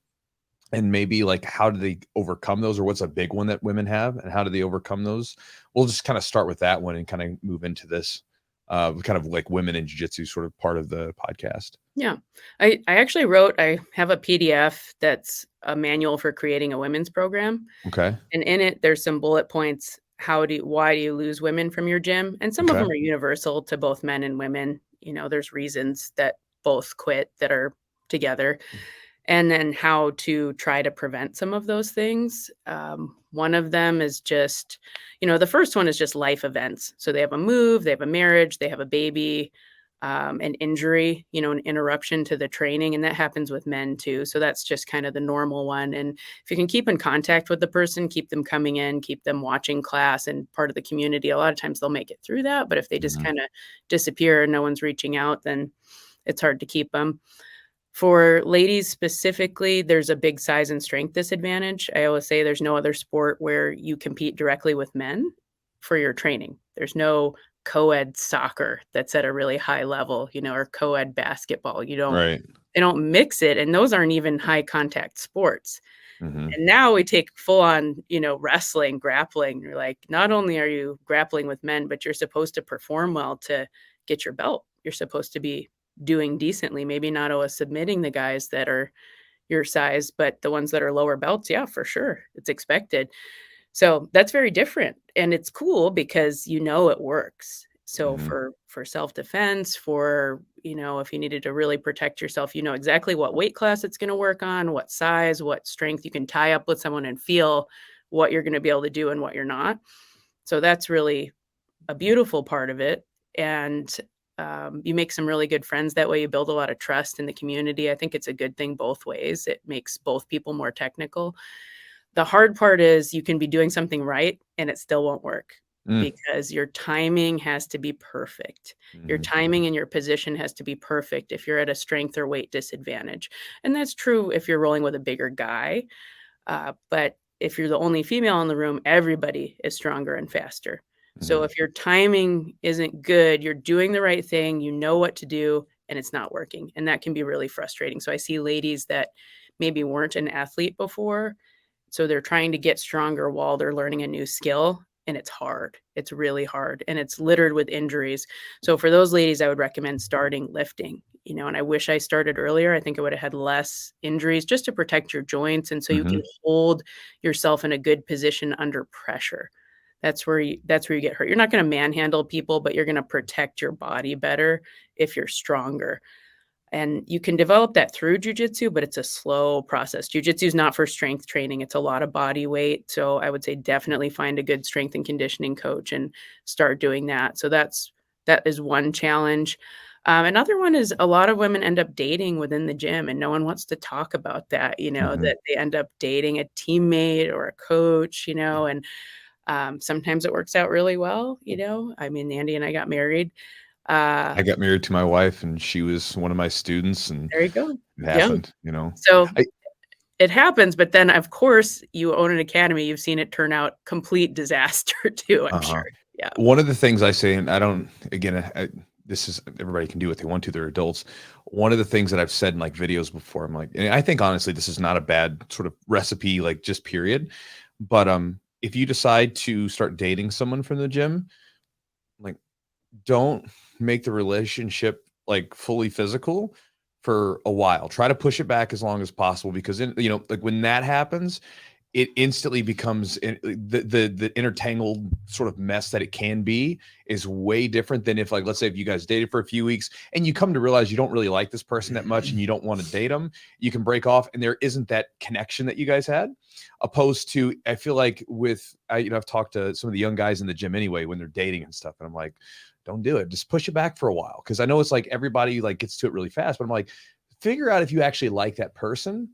And maybe how do they overcome those, or what's a big one that women have and how do they overcome those? We'll just kind of start with that one and kind of move into this kind of like women in jiu-jitsu sort of part of the podcast. Yeah. I actually I have a PDF that's a manual for creating a women's program. Okay. And in it, there's some bullet points. Why do you lose women from your gym? And some of them are universal to both men and women. There's reasons that both quit that are together. And then how to try to prevent some of those things. One of them is just, the first one is just life events. So they have a move, they have a marriage, they have a baby, an injury, an interruption to the training. And that happens with men too. So that's just kind of the normal one. And if you can keep in contact with the person, keep them coming in, keep them watching class and part of the community, a lot of times they'll make it through that. But if they just kind of disappear and no one's reaching out, then it's hard to keep them. For ladies specifically, there's a big size and strength disadvantage. I always say there's no other sport where you compete directly with men for your training. There's no co-ed soccer that's at a really high level, or co-ed basketball. They don't mix it. And those aren't even high contact sports. And now we take full on, wrestling, grappling. You're like, not only are you grappling with men, but you're supposed to perform well to get your belt. You're supposed to be doing decently, maybe not always submitting the guys that are your size, but the ones that are lower belts, yeah, for sure. It's expected. So that's very different. And it's cool because it works. So for self-defense, for, if you needed to really protect yourself, exactly what weight class it's going to work on, what size, what strength. You can tie up with someone and feel what you're going to be able to do and what you're not. So that's really a beautiful part of it. And you make some really good friends that way. You build a lot of trust in the community. I think it's a good thing both ways. It makes both people more technical. The hard part is you can be doing something right and it still won't work because your timing has to be perfect. Your timing and your position has to be perfect if you're at a strength or weight disadvantage. And that's true if you're rolling with a bigger guy. But if you're the only female in the room, everybody is stronger and faster. So if your timing isn't good, you're doing the right thing, you know what to do, and it's not working. And that can be really frustrating. So I see ladies that maybe weren't an athlete before. So they're trying to get stronger while they're learning a new skill. And it's hard. It's really hard. And it's littered with injuries. So for those ladies, I would recommend starting lifting, and I wish I started earlier. I think I would have had less injuries just to protect your joints. And so you can hold yourself in a good position under pressure. That's where you get hurt. You're not going to manhandle people, but you're going to protect your body better if you're stronger. And you can develop that through jujitsu, but it's a slow process. Jujitsu is not for strength training. It's a lot of body weight. So I would say definitely find a good strength and conditioning coach and start doing that. So that is one challenge. Another one is a lot of women end up dating within the gym, and no one wants to talk about that, that they end up dating a teammate or a coach, and sometimes it works out really well. I mean, Andy and I got married. I got married to my wife, and she was one of my students, and there you go. it happened, So it happens, but then of course you own an academy. You've seen it turn out complete disaster too, I'm sure. Yeah. One of the things I say, and this is, everybody can do what they want to, they're adults. One of the things that I've said in like videos before, I'm like, and I think honestly, this is not a bad sort of recipe, like just period. But if you decide to start dating someone from the gym, like, don't make the relationship like fully physical for a while. Try to push it back as long as possible, because like when that happens, it instantly becomes the intertangled sort of mess that it can be is way different than if, like, let's say if you guys dated for a few weeks and you come to realize you don't really like this person that much and you don't want to date them. You can break off and there isn't that connection that you guys had, opposed to, I feel like I've talked to some of the young guys in the gym anyway when they're dating and stuff, and I'm like, don't do it. Just push it back for a while. Cause I know it's like everybody like gets to it really fast, but I'm like, figure out if you actually like that person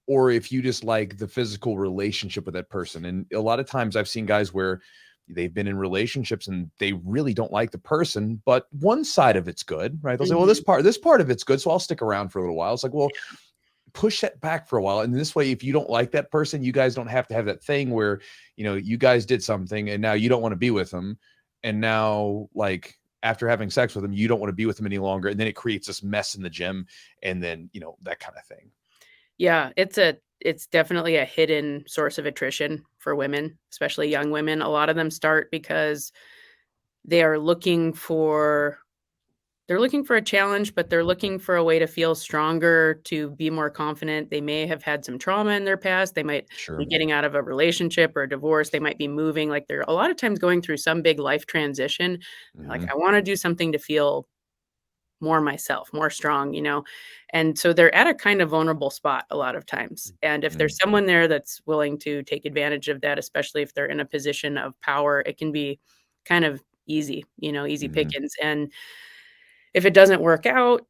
or if you just like the physical relationship with that person. And a lot of times I've seen guys where they've been in relationships and they really don't like the person, but one side of it's good, right? They'll say, well, this part of it's good, so I'll stick around for a little while. It's like, well, push that back for a while. And this way, if you don't like that person, you guys don't have to have that thing where, you guys did something and now you don't want to be with them. And now, like, after having sex with them, you don't want to be with them any longer. And then it creates this mess in the gym and then, that kind of thing. Yeah, it's definitely a hidden source of attrition for women, especially young women. A lot of them start because they are looking for a challenge, but they're looking for a way to feel stronger, to be more confident. They may have had some trauma in their past. They might be getting out of a relationship or a divorce. They might be moving. Like, they're a lot of times going through some big life transition. Like, I want to do something to feel more myself, more strong, and so they're at a kind of vulnerable spot a lot of times. And if there's someone there that's willing to take advantage of that, especially if they're in a position of power, it can be kind of easy, easy pickings. And if it doesn't work out,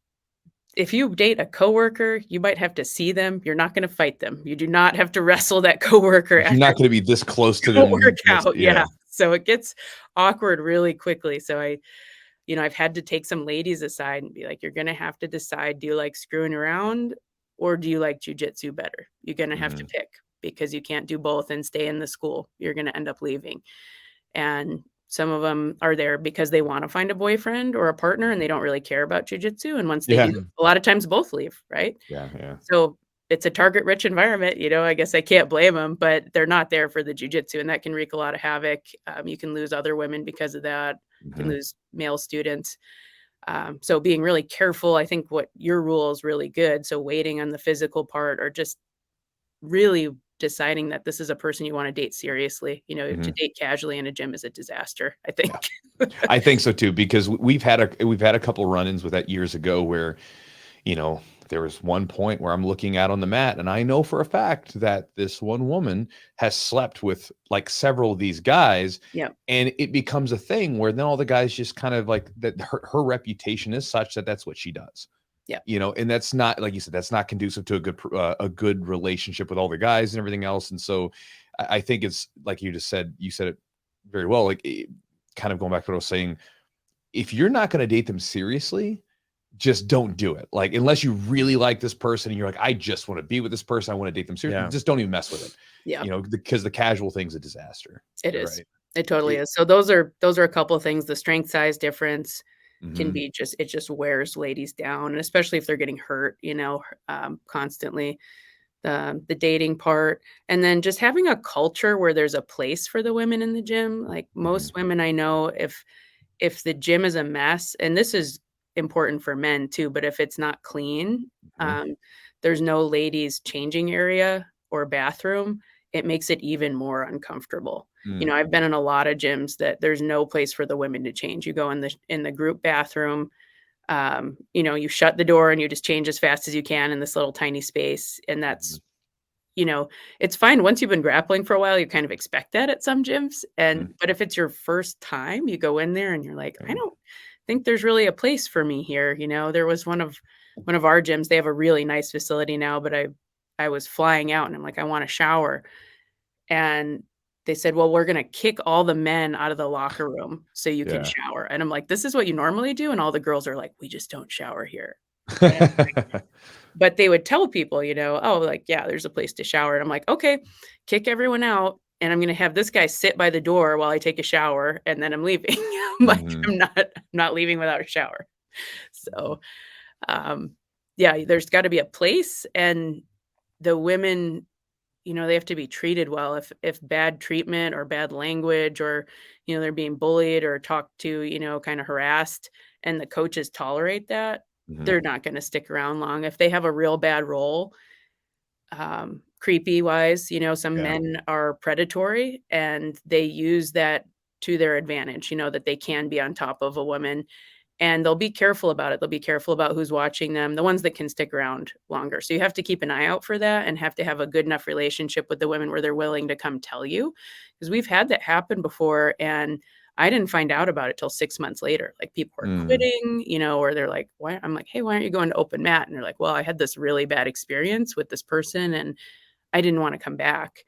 if you date a coworker, you might have to see them. You're not going to fight them. You do not have to wrestle that coworker. You're not going to be this close to them. Work out. Yeah. So it gets awkward really quickly. So I've had to take some ladies aside and be like, you're going to have to decide, do you like screwing around or do you like jujitsu better? You're going to have to pick, because you can't do both and stay in the school. You're going to end up leaving. And some of them are there because they want to find a boyfriend or a partner and they don't really care about jujitsu. And once they do, a lot of times both leave, right? Yeah. So it's a target rich environment, I guess I can't blame them, but they're not there for the jujitsu, and that can wreak a lot of havoc. You can lose other women because of that. You can lose male students. So being really careful, I think what your rule is really good. So waiting on the physical part, or just really deciding that this is a person you want to date seriously. To date casually in a gym is a disaster, I think. Yeah. I think so too, because we've had a couple of run-ins with that years ago where, there was one point where I'm looking out on the mat and I know for a fact that this one woman has slept with like several of these guys. Yeah. And it becomes a thing where then all the guys just kind of like that, her reputation is such that that's what she does. Yeah. And that's not, like you said, that's not conducive to a good relationship with all the guys and everything else. And so I think it's like you said it very well, like kind of going back to what I was saying, if you're not going to date them seriously, just don't do it. Like, unless you really like this person and you're like, I just want to be with this person, I want to date them seriously, just don't even mess with it. Yeah. Because the casual thing's a disaster. It is. Right. It totally It is. So those are a couple of things. The strength size difference can Mhm. be it just wears ladies down, and especially if they're getting hurt, constantly. The dating part, and then just having a culture where there's a place for the women in the gym. Like Mhm. most women I know, if the gym is a mess, and this is important for men too, but if it's not clean, Mhm. um, there's no ladies changing area or bathroom, it makes it even more uncomfortable. Mm. I've been in a lot of gyms that there's no place for the women to change. You go in the group bathroom, you shut the door and you just change as fast as you can in this little tiny space. And Mhm. you know, it's fine once you've been grappling for a while, you kind of expect that at some gyms. Mhm. But if it's your first time, you go in there and you're like, I Yeah. don't think there's really a place for me here. There was one of our gyms, they have a really nice facility now, but I was flying out and I'm like, I want a shower. And they said, well, we're going to kick all the men out of the locker room so you can Yeah. shower. And I'm like, this is what you normally do. And all the girls are like, we just don't shower here. But they would tell people, "Oh, like, yeah, there's a place to shower." And I'm like, "Okay, kick everyone out, and I'm gonna have this guy sit by the door while I take a shower, and then I'm leaving." I'm like, Mhm. I'm not leaving without a shower. So, um, yeah, there's gotta be a place, and the women, they have to be treated well. If bad treatment or bad language or, they're being bullied or talked to, kinda harassed, and the coaches tolerate that, Mhm. they're not gonna stick around long. If they have a real bad role, creepy wise, some Yeah. men are predatory and they use that to their advantage, that they can be on top of a woman and they'll be careful about it. They'll be careful about who's watching them, the ones that can stick around longer. So you have to keep an eye out for that and have to have a good enough relationship with the women where they're willing to come tell you. Because we've had that happen before and I didn't find out about it till 6 months later. Like people are Mm. quitting, or they're like, why? I'm like, hey, why aren't you going to open mat? And they're like, well, I had this really bad experience with this person and I didn't want to come back.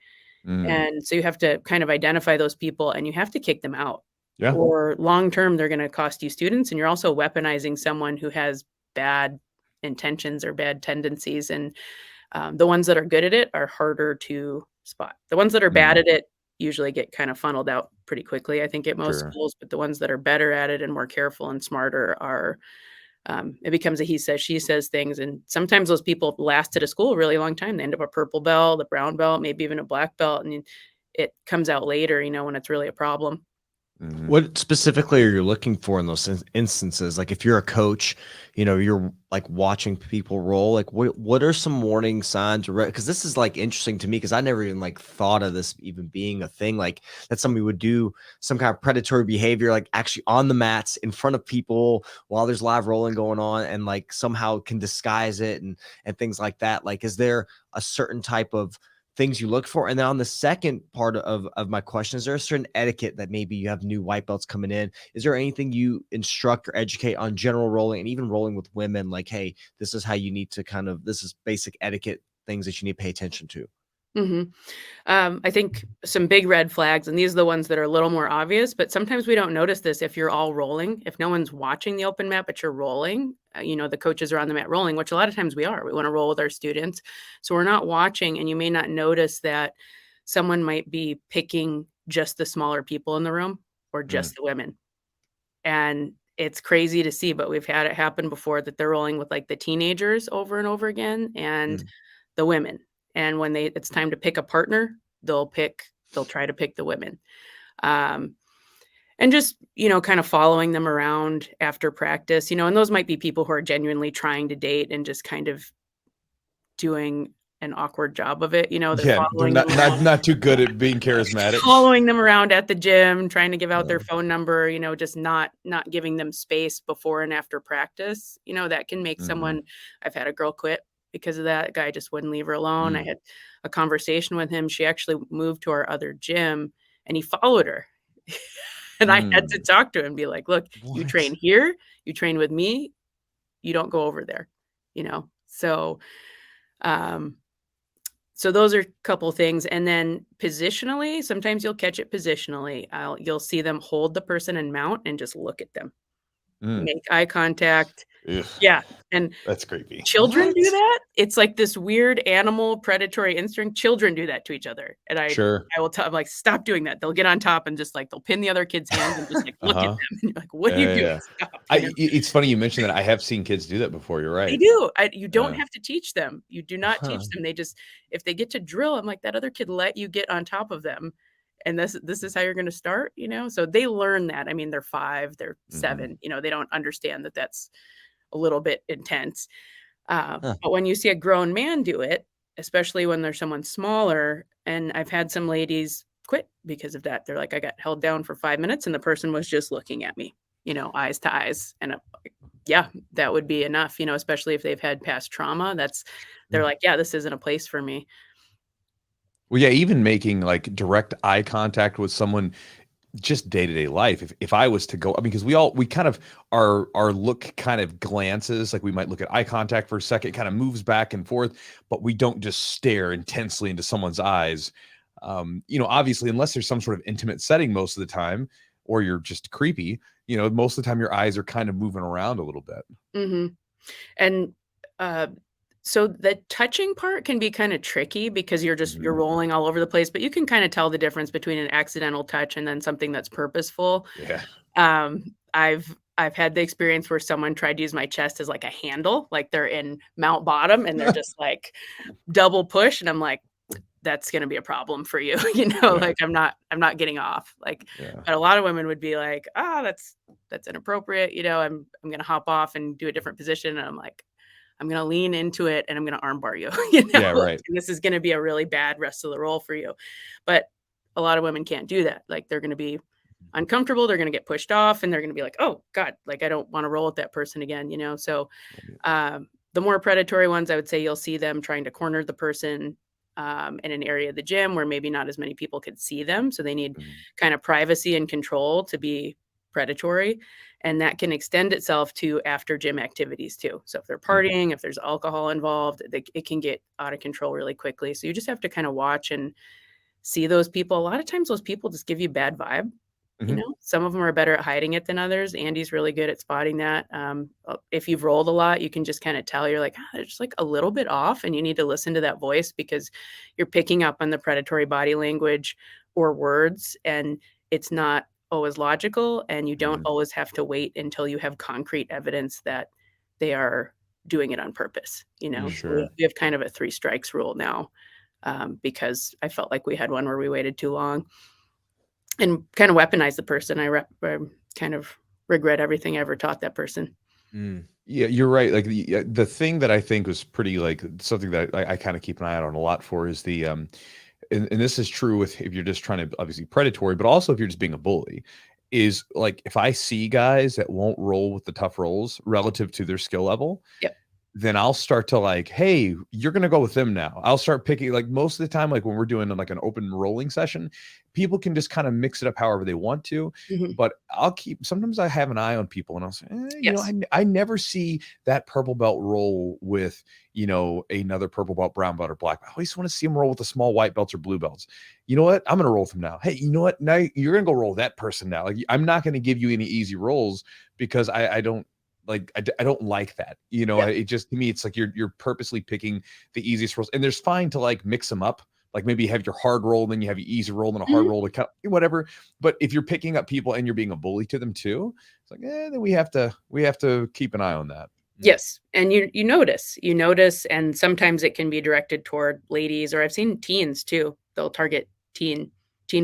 Mm. And so you have to kind of identify those people and you have to kick them out. Yeah. Or long term, they're going to cost you students, and you're also weaponizing someone who has bad intentions or bad tendencies. And the ones that are good at it are harder to spot. The ones that are bad Mm. at it usually get kind of funneled out pretty quickly, I think, at most Sure. schools. But the ones that are better at it and more careful and smarter are it becomes a he says, she says things. And sometimes those people last at a school a really long time. They end up a purple belt, a brown belt, maybe even a black belt. And it comes out later, when it's really a problem. Mhm. What specifically are you looking for in those instances? Like if you're a coach, you're like watching people roll. Like what are some warning signs? Because this is like interesting to me because I never even like thought of this even being a thing. Like that somebody would do some kind of predatory behavior, like actually on the mats in front of people while there's live rolling going on, and like somehow can disguise it and things like that. Like, is there a certain type of things you look for? And then on the second part of my question, is there a certain etiquette that maybe you have new white belts coming in? Is there anything you instruct or educate on general rolling and even rolling with women? Like, hey, this is how you need to this is basic etiquette things that you need to pay attention to. hmm I think some big red flags, and these are the ones that are a little more obvious, but sometimes we don't notice this if you're all rolling. If no one's watching the open mat, but you're rolling, the coaches are on the mat rolling, which a lot of times we are. We want to roll with our students. So we're not watching, and you may not notice that someone might be picking just the smaller people in the room or Mm. just the women. And it's crazy to see, but we've had it happen before that they're rolling with like the teenagers over and over again and Mm. the women. And when it's time to pick a partner, they'll try to pick the women. Um, and just, kind of following them around after practice, and those might be people who are genuinely trying to date and just kind of doing an awkward job of it. They're Yeah, they're following them not too good at being charismatic. following them around at the gym, trying to give out their Uh, phone number, just not giving them space before and after practice. That can make mhm. someone. I've had a girl quit because of that. Guy just wouldn't leave her alone. I Mm. had a conversation with him. She actually moved to our other gym and he followed her. And I had to Mm. talk to him and be like, "Look, you train What? here, you train with me, you don't go over there." So um so those are a couple things, and then positionally, sometimes you'll catch it positionally. You'll see them hold the person and mount and just look at them. make eye contact. Ugh, Yeah, and that's creepy. children do that. It's like this weird animal predatory instinct. Children do that to each other, and Sure. I will tell them, like, "Stop doing that." They'll get on top and just, like, they'll pin the other kid's hands and just, like, look at Uh-huh. them, and you're like, "What are you Yeah, doing? yeah. Stop," you know? It's funny you mentioned that. I have seen kids do that before. You're They right. do. You don't Yeah. have to teach them. You do not Huh. teach them. They just if they get to drill, I'm like, "That other kid let you get on top of them, and this is how you're gonna start," you know? So they learn that. I mean, they're 5, they're Mhm. 7, they don't understand that that's a little bit intense. Huh. But when you see a grown man do it, especially when there's someone smaller, and I've had some ladies quit because of that. They're like, "I got held down for 5 minutes, and the person was just looking at me, eyes to eyes." And I'm like, yeah, that would be enough, especially if they've had past trauma. They're Mm. like, "Yeah, this isn't a place for me." Well, yeah, even making like direct eye contact with someone just day-to-day life. If I was to go, I mean, because we kind of our look kind of glances, like we might look at eye contact for a second, it kind of moves back and forth, but we don't just stare intensely into someone's eyes. Obviously, unless there's some sort of intimate setting most of the time, or you're just creepy, most of the time your eyes are kind of moving around a little bit. Mhm. And, uh, so the touching part can be kinda tricky because you're Mhm. rolling all over the place, but you can kinda tell the difference between an accidental touch and then something that's purposeful. Yeah. I've had the experience where someone tried to use my chest as, like, a handle, like, they're in mount bottom and they're just, like, double push, and I'm like, "That's gonna be a problem for you," Yeah. like, I'm not getting off, like, Yeah. but a lot of women would be like, "Ah, that's inappropriate," I'm gonna hop off and do a different position, and I'm like, "I'm gonna lean into it, and I'm gonna arm bar you," Yeah, right. and this is gonna be a really bad rest of the roll for you, but a lot of women can't do that, like, they're gonna be uncomfortable, they're gonna get pushed off, and they're gonna be like, "Oh god, like, I don't wanna roll with that person again," so, the more predatory ones, I would say you'll see them trying to corner the person, in an area of the gym where maybe not as many people could see them, so they need Mhm. kind of privacy and control to be predatory, and that can extend itself to after gym activities too. So if they're Mhm. partying, if there's alcohol involved, it can get out of control really quickly. So you just have to kind of watch and see those people. A lot of times those people just give you bad vibe. Mhm. Some of them are better at hiding it than others. Andy's really good at spotting that. If you've rolled a lot, you can just kind of tell you're like, they're just like a little bit off, and you need to listen to that voice because you're picking up on the predatory body language or words, and it's not always logical, and you don't Mhm. always have to wait until you have concrete evidence that they are doing it on purpose. So we Sure. we have kind of a 3 strikes rule now, because I felt like we had one where we waited too long and kind of weaponize the person. I kind of regret everything I ever taught that person. Mm. Yeah, you're right. Like the thing that I think was pretty like something that I kind of keep an eye out on a lot for is and this is true with if you're just trying to obviously predatory, but also if you're just being a bully, is like if I see guys that won't roll with the tough rolls relative to their skill level, Yep. then I'll start to like, hey, you're gonna go with them now. I'll start picking like most of the time, like when we're doing like an open rolling session, people can just kind of mix it up however they want to. Mhm. But I'll keep sometimes I have an eye on people and I'll say, Yes. I never see that purple belt roll with, another purple belt, brown belt, or black belt. I always want to see them roll with the small white belts or blue belts. You know what? I'm gonna roll with them now. Hey, you know what? Now you're gonna go roll with that person now. Like I'm not gonna give you any easy rolls because I don't like I don't like that. Yep. It just to me it's like you're purposely picking the easiest rolls, and there's fine to like mix them up. Like maybe you have your hard roll, then you have your easy roll, and a hard Mhm. roll to cut whatever. But if you're picking up people and you're being a bully to them too, it's like then we have to keep an eye on that. Mm. Yes, and you notice, and sometimes it can be directed toward ladies, or I've seen teens too. They'll target teen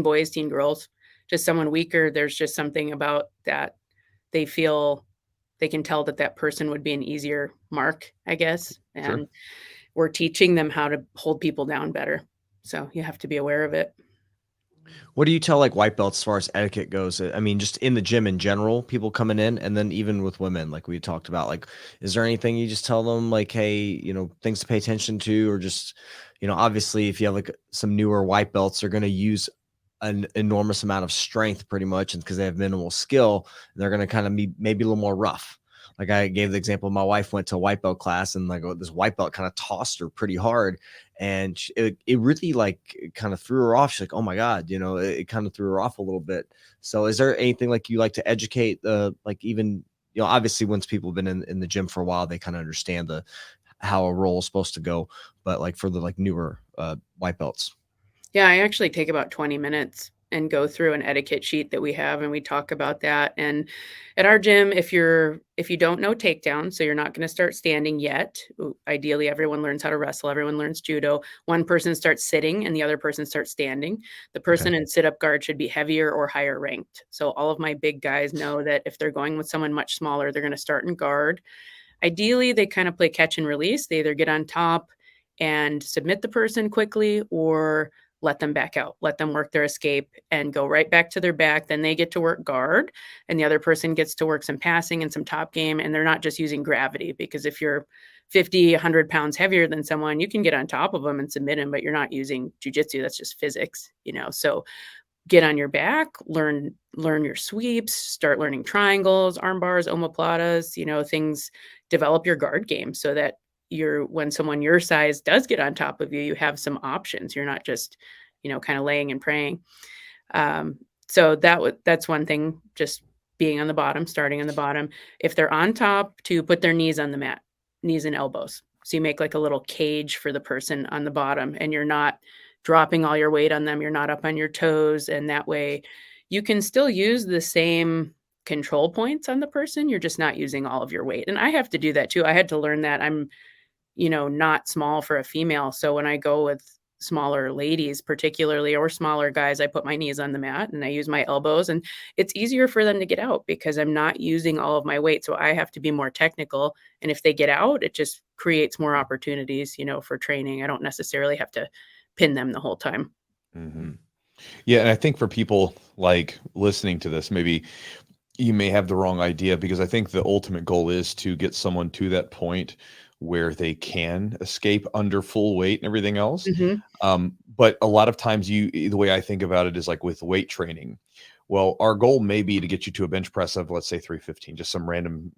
boys, teen girls, just someone weaker. There's just something about that they feel they can tell that that person would be an easier mark, I guess, Sure. and we're teaching them how to hold people down better. So you have to be aware of it. What do you tell like white belts as far as etiquette goes? I mean, just in the gym in general, people coming in, and then even with women, like we talked about, like, is there anything you just tell them, like, hey, things to pay attention to, or just, obviously, if you have like some newer white belts, they're going to use an enormous amount of strength pretty much, and because they have minimal skill, they're going to kind of be maybe a little more rough. Like I gave the example, my wife went to a white belt class, and like this white belt kind of tossed her pretty hard, and it really like kind of threw her off. She's like, "Oh my god," it kind of threw her off a little bit. So, is there anything like you like to educate the like even you know, obviously once people have been in the gym for a while, they kind of understand how a roll is supposed to go. But like for the like newer white belts. Yeah, I actually take about 20 minutes and go through an etiquette sheet that we have, and we talk about that. And at our gym, if you don't know takedown, so you're not going to start standing yet. Ideally, everyone learns how to wrestle, everyone learns judo. One person starts sitting and the other person starts standing. The person in sit-up guard should be heavier or higher ranked. So all of my big guys know that if they're going with someone much smaller, they're going to start in guard. Ideally, they kind of play catch and release. They either get on top and submit the person quickly, or let them back out, let them work their escape and go right back to their back. Then they get to work guard, and the other person gets to work some passing and some top game. And they're not just using gravity, because if you're 50, 100 pounds heavier than someone, you can get on top of them and submit them, but you're not using jujitsu. That's just physics, you know? So get on your back, learn your sweeps, start learning triangles, arm bars, omoplatas, you know, things, develop your guard game so that when someone your size does get on top of you, you have some options. You're not just, you know, kind of laying and praying. So that's one thing, just being on the bottom, starting on the bottom. If they're on top, to put their knees on the mat, knees and elbows. So you make like a little cage for the person on the bottom, and you're not dropping all your weight on them. You're not up on your toes. And that way you can still use the same control points on the person. You're just not using all of your weight. And I have to do that too. I had to learn that. I'm, you know, not small for a female. So when I go with smaller ladies, particularly, or smaller guys, I put my knees on the mat and I use my elbows, and it's easier for them to get out because I'm not using all of my weight. So I have to be more technical. And if they get out, it just creates more opportunities, you know, for training. I don't necessarily have to pin them the whole time. Mm-hmm. Yeah. And I think for people like listening to this, maybe you may have the wrong idea, because I think the ultimate goal is to get someone to that point where they can escape under full weight and everything else. Mm-hmm. But a lot of times the way I think about it is like with weight training. Well, our goal may be to get you to a bench press of, let's say, 315, just some random,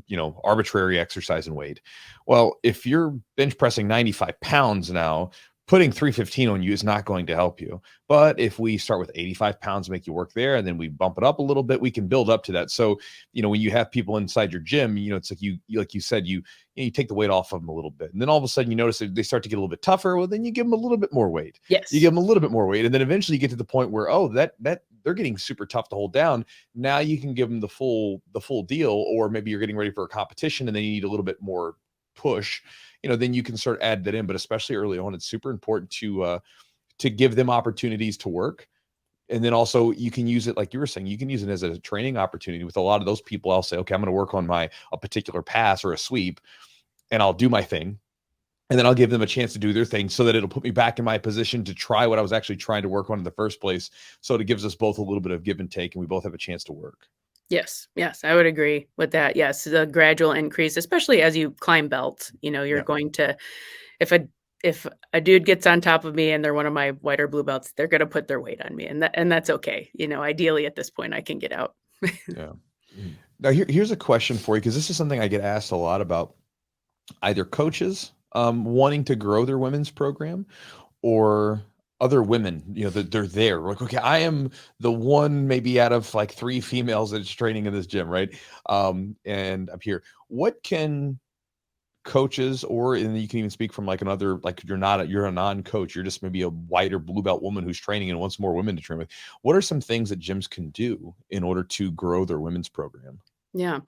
you know, arbitrary exercise and weight. Well, if you're bench pressing 95 pounds now, putting 315 on you is not going to help you. But if we start with 85 pounds, make you work there, and then we bump it up a little bit, we can build up to that. So, you know, when you have people inside your gym, you know, it's like like you said, you take the weight off of them a little bit, and then all of a sudden you notice that they start to get a little bit tougher. Well, then you give them a little bit more weight. Yes. You give them a little bit more weight, and then eventually you get to the point where, oh, that they're getting super tough to hold down. Now you can give them the full deal, or maybe you're getting ready for a competition and then you need a little bit more push. You know, then you can start add that in. But especially early on, it's super important to give them opportunities to work. And then also you can use it, like you were saying, you can use it as a training opportunity. With a lot of those people, I'll say, okay, I'm going to work on a particular pass or a sweep, and I'll do my thing. And then I'll give them a chance to do their thing, so that it'll put me back in my position to try what I was actually trying to work on in the first place. So it gives us both a little bit of give and take, and we both have a chance to work. Yes. Yes. I would agree with that. Yes. The gradual increase, especially as you climb belts, you know, you're going to, if a dude gets on top of me and they're one of my white or blue belts, they're going to put their weight on me, and that's okay. You know, ideally at this point I can get out. Yeah. Now here's a question for you, because this is something I get asked a lot about, either coaches wanting to grow their women's program, or other women, you know, that they're there. Like, okay, I am the one maybe out of like 3 females that's training in this gym, right? And I'm here. What can coaches, and you can even speak from like another, like you're a non-coach, you're just maybe a white or blue belt woman who's training and wants more women to train with. What are some things that gyms can do in order to grow their women's program? Yeah.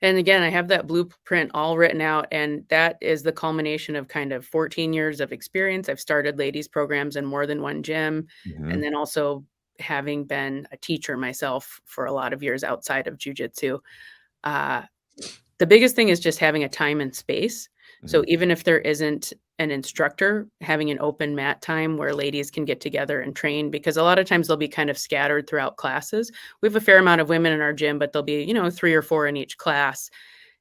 And again, I have that blueprint all written out, and that is the culmination of kind of 14 years of experience. I've started ladies programs in more than one gym, and then also having been a teacher myself for a lot of years outside of jiu-jitsu. The biggest thing is just having a time and space. So even if there isn't an instructor, having an open mat time where ladies can get together and train, because a lot of times they'll be kind of scattered throughout classes. We have a fair amount of women in our gym, but there'll be, you know, 3 or 4 in each class,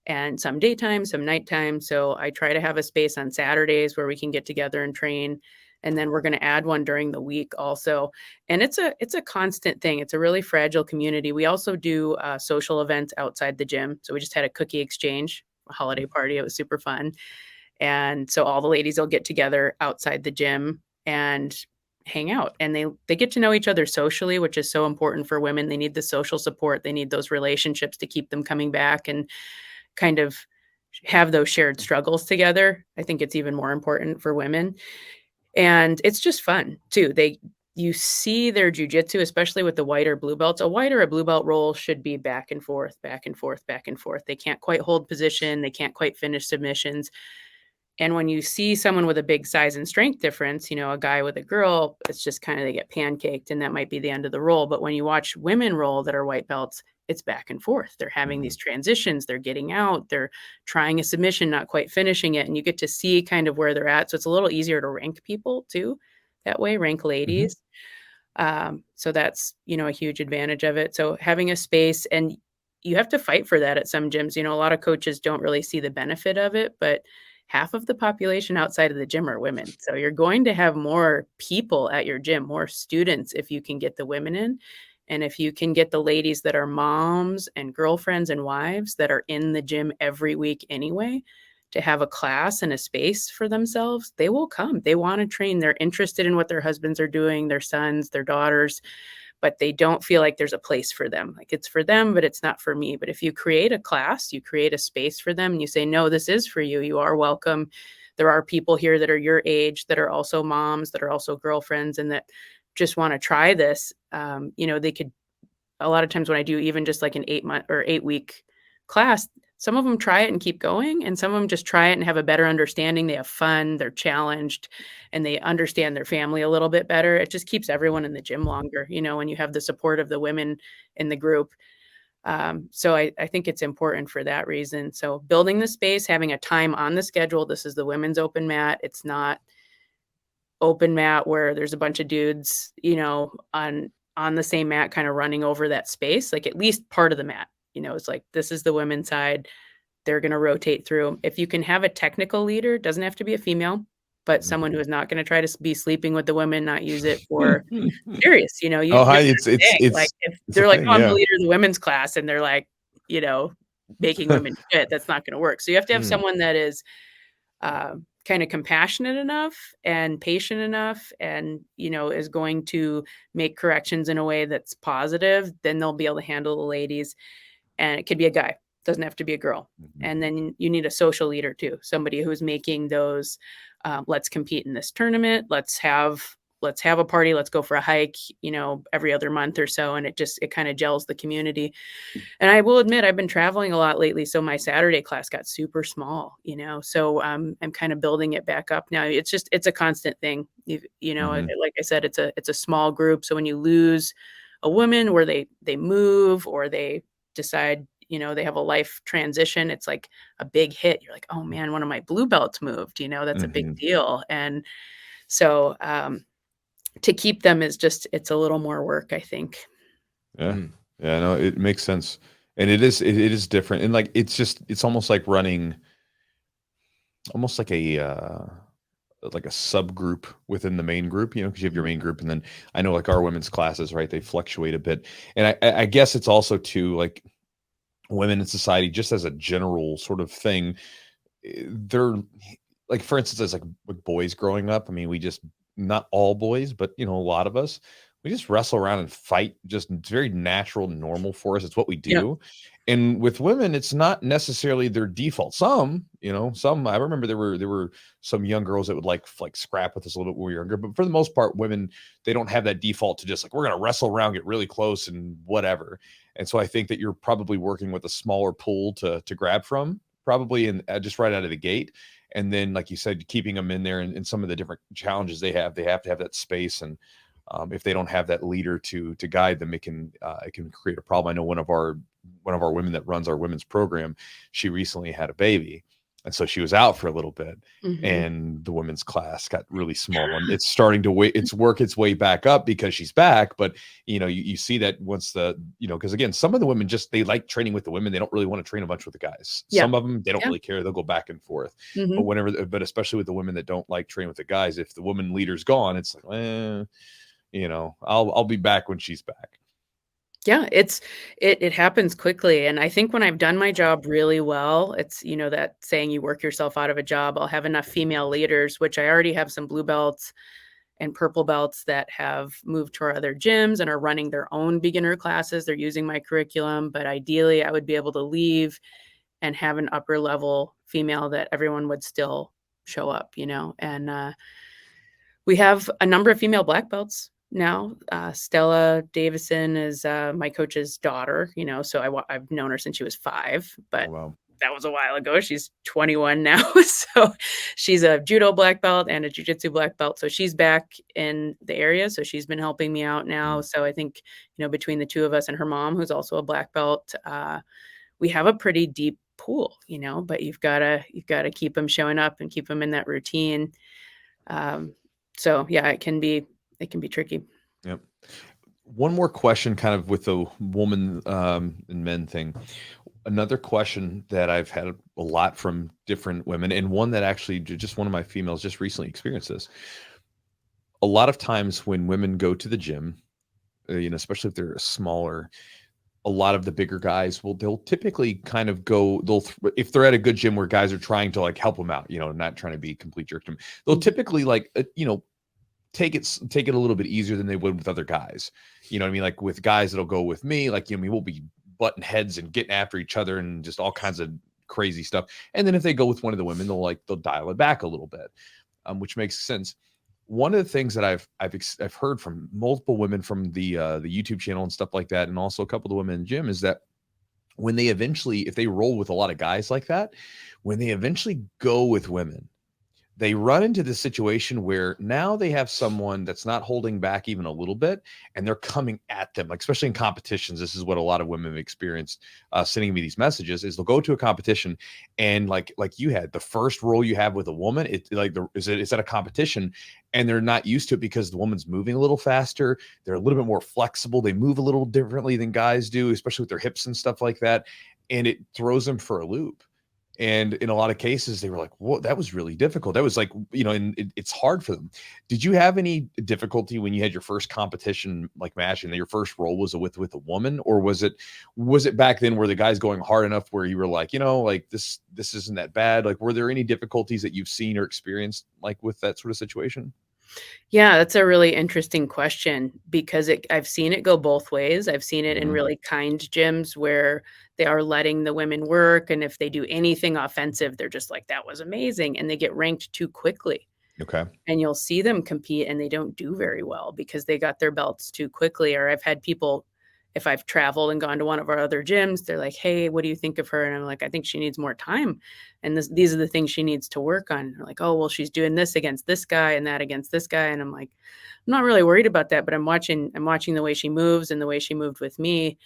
and some daytime, some nighttime. So I try to have a space on Saturdays where we can get together and train. And then we're going to add one during the week also. And it's a constant thing. It's a really fragile community. We also do social events outside the gym. So we just had a cookie exchange, a holiday party. It was super fun. And so all the ladies will get together outside the gym and hang out, and they get to know each other socially, which is so important for women. They need the social support. They need those relationships to keep them coming back and kind of have those shared struggles together. I think it's even more important for women. And it's just fun too. You see their jujitsu, especially with the white or blue belts. A white or a blue belt roll should be back and forth, back and forth, back and forth. They can't quite hold position. They can't quite finish submissions. And when you see someone with a big size and strength difference, a guy with a girl, it's just kind of they get pancaked and that might be the end of the roll. But when you watch women roll that are white belts, it's back and forth. They're having these transitions, they're getting out, they're trying a submission, not quite finishing it. And you get to see kind of where they're at. So it's a little easier to rank people too, that way, rank ladies. So that's, a huge advantage of it. So having a space, and you have to fight for that at some gyms. A lot of coaches don't really see the benefit of it, but half of the population outside of the gym are women. So you're going to have more people at your gym, more students if you can get the women in. And if you can get the ladies that are moms and girlfriends and wives that are in the gym every week anyway, to have a class and a space for themselves, they will come. They want to train. They're interested in what their husbands are doing, their sons, their daughters, but they don't feel like there's a place for them. Like it's for them, but it's not for me. But if you create a class, you create a space for them and you say, no, this is for you. You are welcome. There are people here that are your age, that are also moms, that are also girlfriends, and that just want to try this. They could, a lot of times when I do even just like an 8-month or 8-week class, some of them try it and keep going, and some of them just try it and have a better understanding. They have fun, they're challenged, and they understand their family a little bit better. It just keeps everyone in the gym longer, when you have the support of the women in the group. So I think it's important for that reason. So building the space, having a time on the schedule. This is the women's open mat. It's not open mat where there's a bunch of dudes, on the same mat kind of running over that space, like at least part of the mat. It's like, this is the women's side. They're going to rotate through. If you can have a technical leader, doesn't have to be a female, but someone who is not going to try to be sleeping with the women, not use it for serious, It's like if they're like, oh, I'm the leader of the women's class, and they're like, making women fit, that's not going to work. So you have to have someone that is kind of compassionate enough and patient enough and, is going to make corrections in a way that's positive. Then they'll be able to handle the ladies. And it could be a guy, doesn't have to be a girl. And then you need a social leader too, somebody who's making those, let's compete in this tournament. Let's have a party. Let's go for a hike, every other month or so. And it kind of gels the community. And I will admit, I've been traveling a lot lately. So my Saturday class got super small, so I'm kind of building it back up now. It's a constant thing. Like I said, it's a small group. So when you lose a woman where they move or they decide, they have a life transition, it's like a big hit. You're like, oh man, one of my blue belts moved, that's a big deal. And so, to keep them is it's a little more work, I think. Yeah. Yeah, no, it makes sense. And it is different. And like, it's almost like running almost like a subgroup within the main group, because you have your main group. And then I know like our women's classes, right, they fluctuate a bit. And I guess it's also too like women in society, just as a general sort of thing, they're like, for instance, as like with boys growing up, I mean, not all boys, but a lot of us, we just wrestle around and fight. It's very natural, normal for us. It's what we do. Yeah. And with women, it's not necessarily their default. Some, I remember there were some young girls that would like scrap with us a little bit when we were younger, but for the most part, women, they don't have that default to just like, we're going to wrestle around, get really close and whatever. And so I think that you're probably working with a smaller pool to grab from, probably just right out of the gate. And then, like you said, keeping them in there and some of the different challenges they have to have that space. And if they don't have that leader to guide them, it can create a problem. I know one of our women that runs our women's program, she recently had a baby. And so she was out for a little bit, and the women's class got really small. And it's starting to work its way back up because she's back. But, you see that once because again, some of the women they like training with the women. They don't really want to train a bunch with the guys. Yeah. Some of them, they don't really care. They'll go back and forth. But especially with the women that don't like training with the guys, if the woman leader's gone, it's like, I'll be back when she's back. Yeah, it happens quickly. And I think when I've done my job really well, it's, that saying you work yourself out of a job, I'll have enough female leaders, which I already have some blue belts and purple belts that have moved to our other gyms and are running their own beginner classes. They're using my curriculum, but ideally I would be able to leave and have an upper level female that everyone would still show up, and we have a number of female black belts now. Stella Davison is my coach's daughter, so I've known her since she was 5, but Wow. that was a while ago. She's 21 now. So she's a judo black belt and a jiu-jitsu black belt. So she's back in the area. So she's been helping me out now. So I think, between the two of us and her mom, who's also a black belt, we have a pretty deep pool, but you've got to keep them showing up and keep them in that routine. So yeah, it can be tricky. Yep. One more question kind of with the woman and men thing. Another question that I've had a lot from different women, and one that actually just one of my females just recently experienced this. A lot of times when women go to the gym, especially if they're smaller, a lot of the bigger guys they'll typically kind of go, if they're at a good gym where guys are trying to like help them out, not trying to be complete jerk to them, they'll typically like, take it a little bit easier than they would with other guys. You know what I mean? Like with guys that'll go with me, like, we'll be butting heads and getting after each other and just all kinds of crazy stuff. And then if they go with one of the women, they'll dial it back a little bit, which makes sense. One of the things that I've heard from multiple women from the YouTube channel and stuff like that, and also a couple of the women in the gym, is that when they if they roll with a lot of guys like that, when they eventually go with women, they run into this situation where now they have someone that's not holding back even a little bit, and they're coming at them, like especially in competitions. This is what a lot of women have experienced sending me these messages, is they'll go to a competition and like you had the first roll you have with a woman, it's at a competition, and they're not used to it because the woman's moving a little faster. They're a little bit more flexible. They move a little differently than guys do, especially with their hips and stuff like that. And it throws them for a loop. And in a lot of cases, they were like, "Whoa, that was really difficult." That was like, and it's hard for them. Did you have any difficulty when you had your first competition, like match, and your first roll was with a woman, or was it back then where the guy's going hard enough where you were like, like this isn't that bad? Like, were there any difficulties that you've seen or experienced like with that sort of situation? Yeah, that's a really interesting question because I've seen it go both ways. I've seen it in really kind gyms where they are letting the women work, and if they do anything offensive, they're just like, "That was amazing," and they get ranked too quickly. Okay. And you'll see them compete and they don't do very well because they got their belts too quickly. Or I've had people, if I've traveled and gone to one of our other gyms, they're like, "Hey, what do you think of her?" And I'm like, "I think she needs more time. And these are the things she needs to work on." They're like, "Oh, well, she's doing this against this guy and that against this guy." And I'm like, "I'm not really worried about that, but I'm watching the way she moves and the way she moved with me.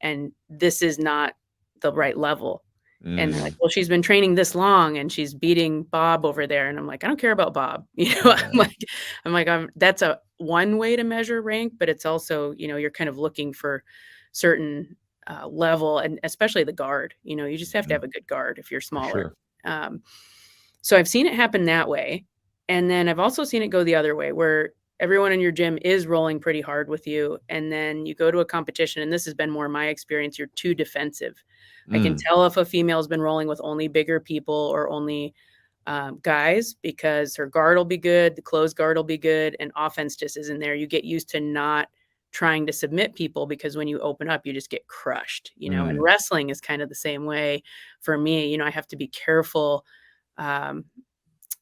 And this is not the right level." And they're like, "Well, she's been training this long and she's beating Bob over there." And I'm like, "I don't care about Bob." That's a one way to measure rank, but it's also, you're kind of looking for certain level, and especially the guard, you just have to have a good guard if you're smaller. Sure. So I've seen it happen that way. And then I've also seen it go the other way where everyone in your gym is rolling pretty hard with you. And then you go to a competition, and this has been more my experience, you're too defensive. I can tell if a female's been rolling with only bigger people or only guys because her guard will be good, the closed guard will be good, and offense just isn't there. You get used to not trying to submit people because when you open up, you just get crushed, and wrestling is kind of the same way for me. I have to be careful,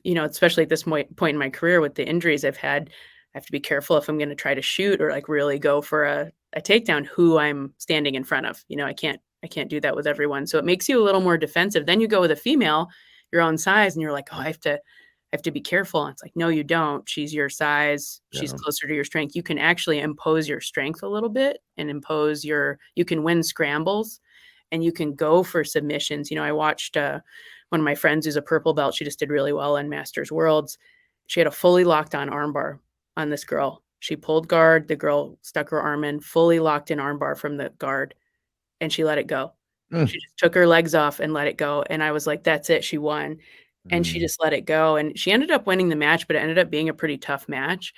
especially at this point in my career with the injuries I've had. I have to be careful if I'm going to try to shoot or like really go for a takedown, who I'm standing in front of. I can't do that with everyone. So it makes you a little more defensive. Then you go with a female, your own size, and you're like, "Oh, I have to be careful." And it's like, no, you don't. She's your size. She's closer to your strength. You can actually impose your strength a little bit and you can win scrambles and you can go for submissions. I watched one of my friends who's a purple belt. She just did really well in Masters Worlds. She had a fully locked on armbar on this girl. She pulled guard. The girl stuck her arm in, fully locked in armbar from the guard. And she let it go. She just took her legs off and let it go. And I was like, "That's it. She won." And she just let it go. And she ended up winning the match, but it ended up being a pretty tough match.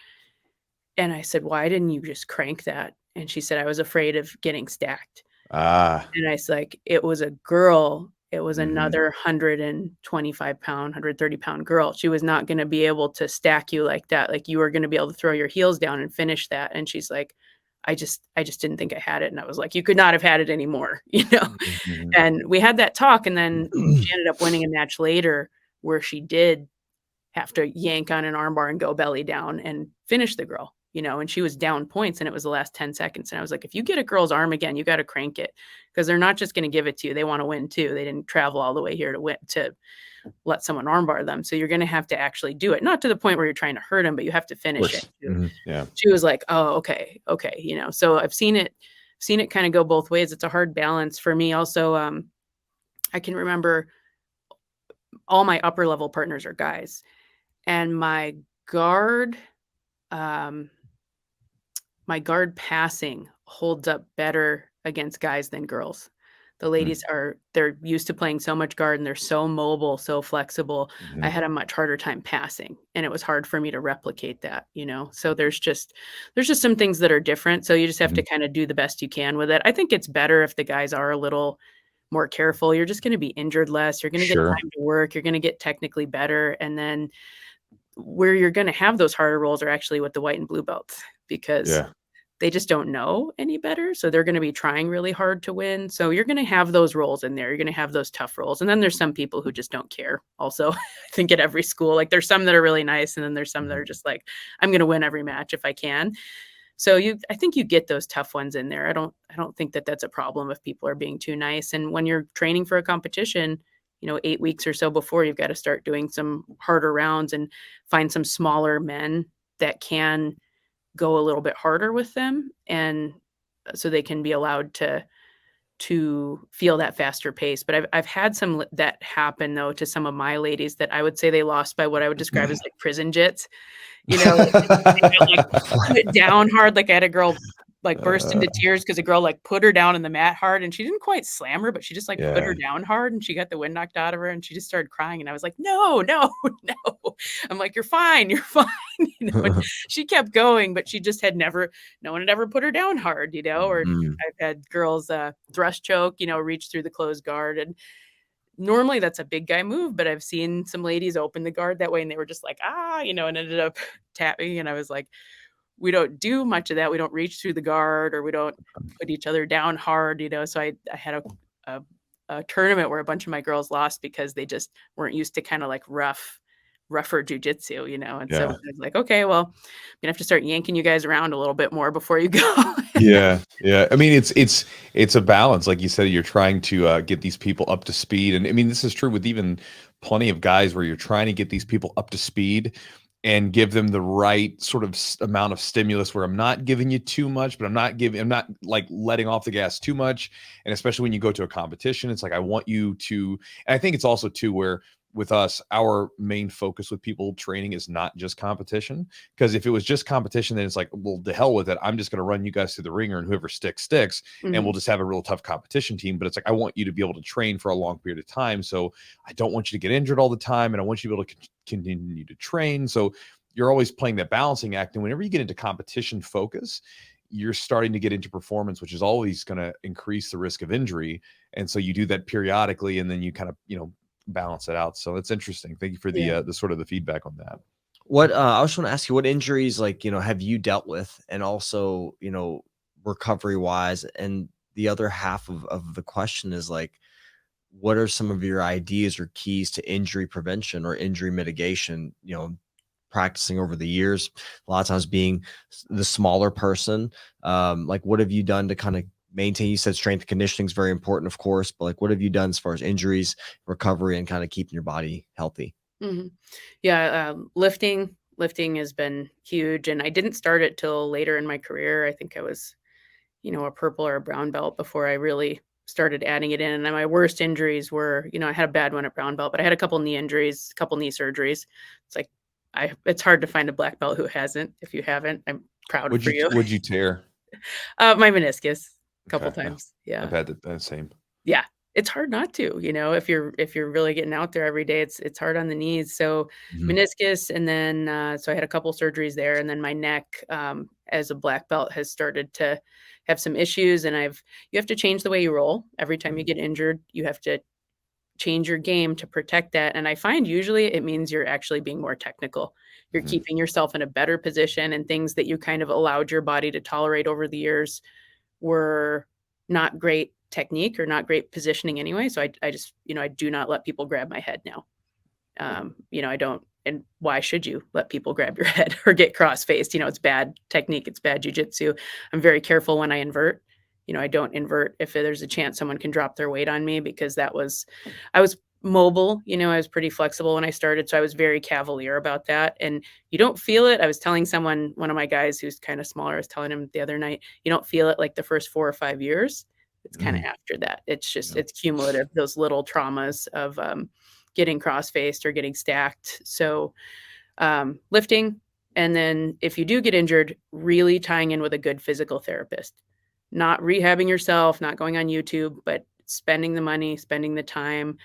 And I said, "Why didn't you just crank that?" And she said, "I was afraid of getting stacked." And I was like, it was a girl it was another 125-pound, 130-pound girl. She was not going to be able to stack you like that. Like you were going to be able to throw your heels down and finish that. And she's like, I just didn't think I had it. And I was like, you could not have had it anymore, And we had that talk. And then she ended up winning a match later where she did have to yank on an armbar and go belly down and finish the girl, and she was down points and it was the last 10 seconds. And I was like, if you get a girl's arm again, you got to crank it because they're not just going to give it to you. They want to win too. They didn't travel all the way here to win, to let someone armbar them. So you're going to have to actually do it. Not to the point where you're trying to hurt them, but you have to finish it. Yeah. She was like, oh, okay. So I've seen it kind of go both ways. It's a hard balance for me. Also, I can remember all my upper level partners are guys. And my guard passing holds up better against guys than girls. The ladies they're used to playing so much guard and they're so mobile, so flexible. I had a much harder time passing and it was hard for me to replicate that, So there's just some things that are different. So you just have to kind of do the best you can with it. I think it's better if the guys are a little more careful. You're just going to be injured less. You're going to get time to work. You're going to get technically better. And then where you're going to have those harder rolls are actually with the white and blue belts because they just don't know any better. So they're going to be trying really hard to win. So you're going to have those rolls in there. You're going to have those tough rolls. And then there's some people who just don't care. Also, I think at every school, like there's some that are really nice. And then there's some that are just like, I'm going to win every match if I can. So I think you get those tough ones in there. I don't think that that's a problem if people are being too nice. And when you're training for a competition, 8 weeks or so before, you've got to start doing some harder rounds and find some smaller men that can go a little bit harder with them. And so they can be allowed to feel that faster pace. But I've had some that happen though, to some of my ladies that I would say they lost by what I would describe as like prison jits, they like put it down hard. Like I had a girl like burst into tears because a girl like put her down in the mat hard and she didn't quite slam her, but she just like put her down hard and she got the wind knocked out of her and she just started crying. And I was like, no. I'm like, you're fine. And she kept going, but she just no one had ever put her down hard, or I've had girls thrust choke, reach through the closed guard. And normally that's a big guy move, but I've seen some ladies open the guard that way and they were just like, and ended up tapping. And I was like, we don't do much of that. We don't reach through the guard or we don't put each other down hard, So I had a tournament where a bunch of my girls lost because they just weren't used to kind of like rougher jiu-jitsu, And so I was like, okay, well, I'm gonna have to start yanking you guys around a little bit more before you go. Yeah. I mean, it's a balance. Like you said, you're trying to get these people up to speed. And I mean, this is true with even plenty of guys where you're trying to get these people up to speed and give them the right sort of amount of stimulus where I'm not giving you too much, but I'm not like letting off the gas too much. And especially when you go to a competition, it's like, I want you to, and I think it's also too, where with us, our main focus with people training is not just competition. Because if it was just competition, then it's like, well, the hell with it. I'm just going to run you guys through the ringer and whoever sticks, and we'll just have a real tough competition team. But it's like, I want you to be able to train for a long period of time. So I don't want you to get injured all the time. And I want you to be able to continue to train. So you're always playing that balancing act. And whenever you get into competition focus, you're starting to get into performance, which is always going to increase the risk of injury. And so you do that periodically, and then you kind of, balance it out. So it's interesting. Thank you for the sort of the feedback on that. What I was want to ask you, what injuries have you dealt with, and also recovery wise? And the other half of the question is what are some of your ideas or keys to injury prevention or injury mitigation? Practicing over the years, a lot of times being the smaller person, what have you done to kind of maintain? You said strength and conditioning is very important, of course, but what have you done as far as injuries, recovery, and kind of keeping your body healthy? Yeah, lifting has been huge, and I didn't start it till later in my career. I think I was, a purple or a brown belt before I really started adding it in. And my worst injuries were, I had a bad one at brown belt, but I had a couple knee injuries, a couple knee surgeries. It's like it's hard to find a black belt who hasn't. If you haven't, I'm proud for you. Would you tear? My meniscus. A couple times. Yeah. I've had the same. Yeah. It's hard not to, if you're really getting out there every day, it's hard on the knees. So meniscus. And then, so I had a couple surgeries there, and then my neck, as a black belt, has started to have some issues, and you have to change the way you roll. Every time you get injured, you have to change your game to protect that. And I find usually it means you're actually being more technical. You're keeping yourself in a better position, and things that you kind of allowed your body to tolerate over the years were not great technique or not great positioning anyway. So I just, I do not let people grab my head now. I don't, and why should you let people grab your head or get cross-faced? It's bad technique. It's bad jiu-jitsu. I'm very careful when I invert. I don't invert if there's a chance someone can drop their weight on me, because I was mobile, I was pretty flexible when I started. So I was very cavalier about that. And you don't feel it. I was telling someone, one of my guys who's kind of smaller, I was telling him the other night, you don't feel it like the first 4 or 5 years. It's kind of after that. It's just, it's cumulative, those little traumas of getting cross-faced or getting stacked. So lifting. And then if you do get injured, really tying in with a good physical therapist, not rehabbing yourself, not going on YouTube, but spending the money, spending the time,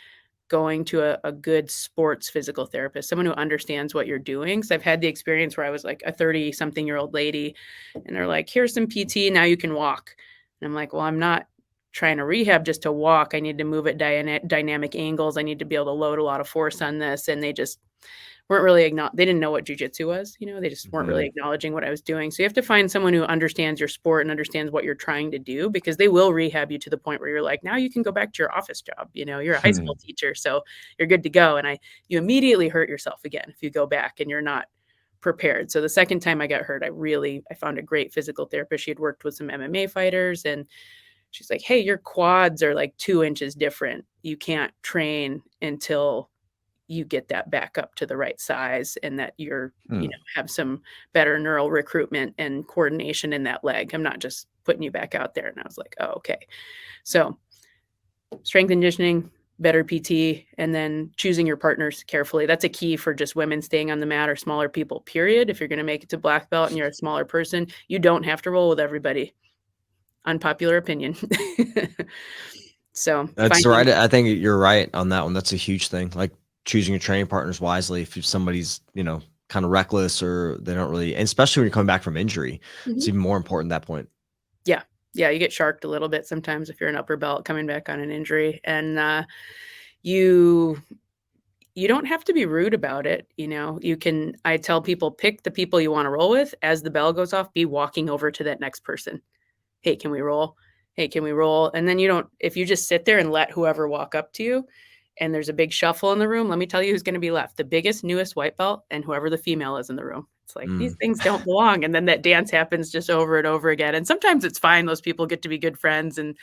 going to a good sports physical therapist, someone who understands what you're doing. So I've had the experience where I was like a 30-something-year-old lady, and they're like, here's some PT, now you can walk. And I'm like, well, I'm not trying to rehab just to walk. I need to move at dynamic angles. I need to be able to load a lot of force on this. And they just weren't really, they didn't know what jiu-jitsu was, they just weren't really acknowledging what I was doing. So you have to find someone who understands your sport and understands what you're trying to do, because they will rehab you to the point where you're like, now you can go back to your office job. You're a high school teacher, so you're good to go. And you immediately hurt yourself again if you go back and you're not prepared. So the second time I got hurt, I found a great physical therapist. She had worked with some MMA fighters, and she's like, hey, your quads are like 2 inches different. You can't train until you get that back up to the right size, and that you're, have some better neural recruitment and coordination in that leg. I'm not just putting you back out there. And I was like, oh, okay. So strength and conditioning, better PT, and then choosing your partners carefully. That's a key for just women staying on the mat, or smaller people, period. If you're going to make it to black belt and you're a smaller person, you don't have to roll with everybody. Unpopular opinion. So that's right. I think you're right on that one. That's a huge thing. Like choosing your training partners wisely. If somebody's, kind of reckless, or they don't really, and especially when you're coming back from injury, it's even more important at that point. Yeah. Yeah. You get sharked a little bit sometimes if you're an upper belt coming back on an injury, and you don't have to be rude about it. I tell people, pick the people you want to roll with. As the bell goes off, be walking over to that next person. Hey, can we roll? Hey, can we roll? And then if you just sit there and let whoever walk up to you, and there's a big shuffle in the room, let me tell you who's going to be left. The biggest, newest white belt, and whoever the female is in the room. It's like, these things don't belong. And then that dance happens just over and over again. And sometimes it's fine. Those people get to be good friends, and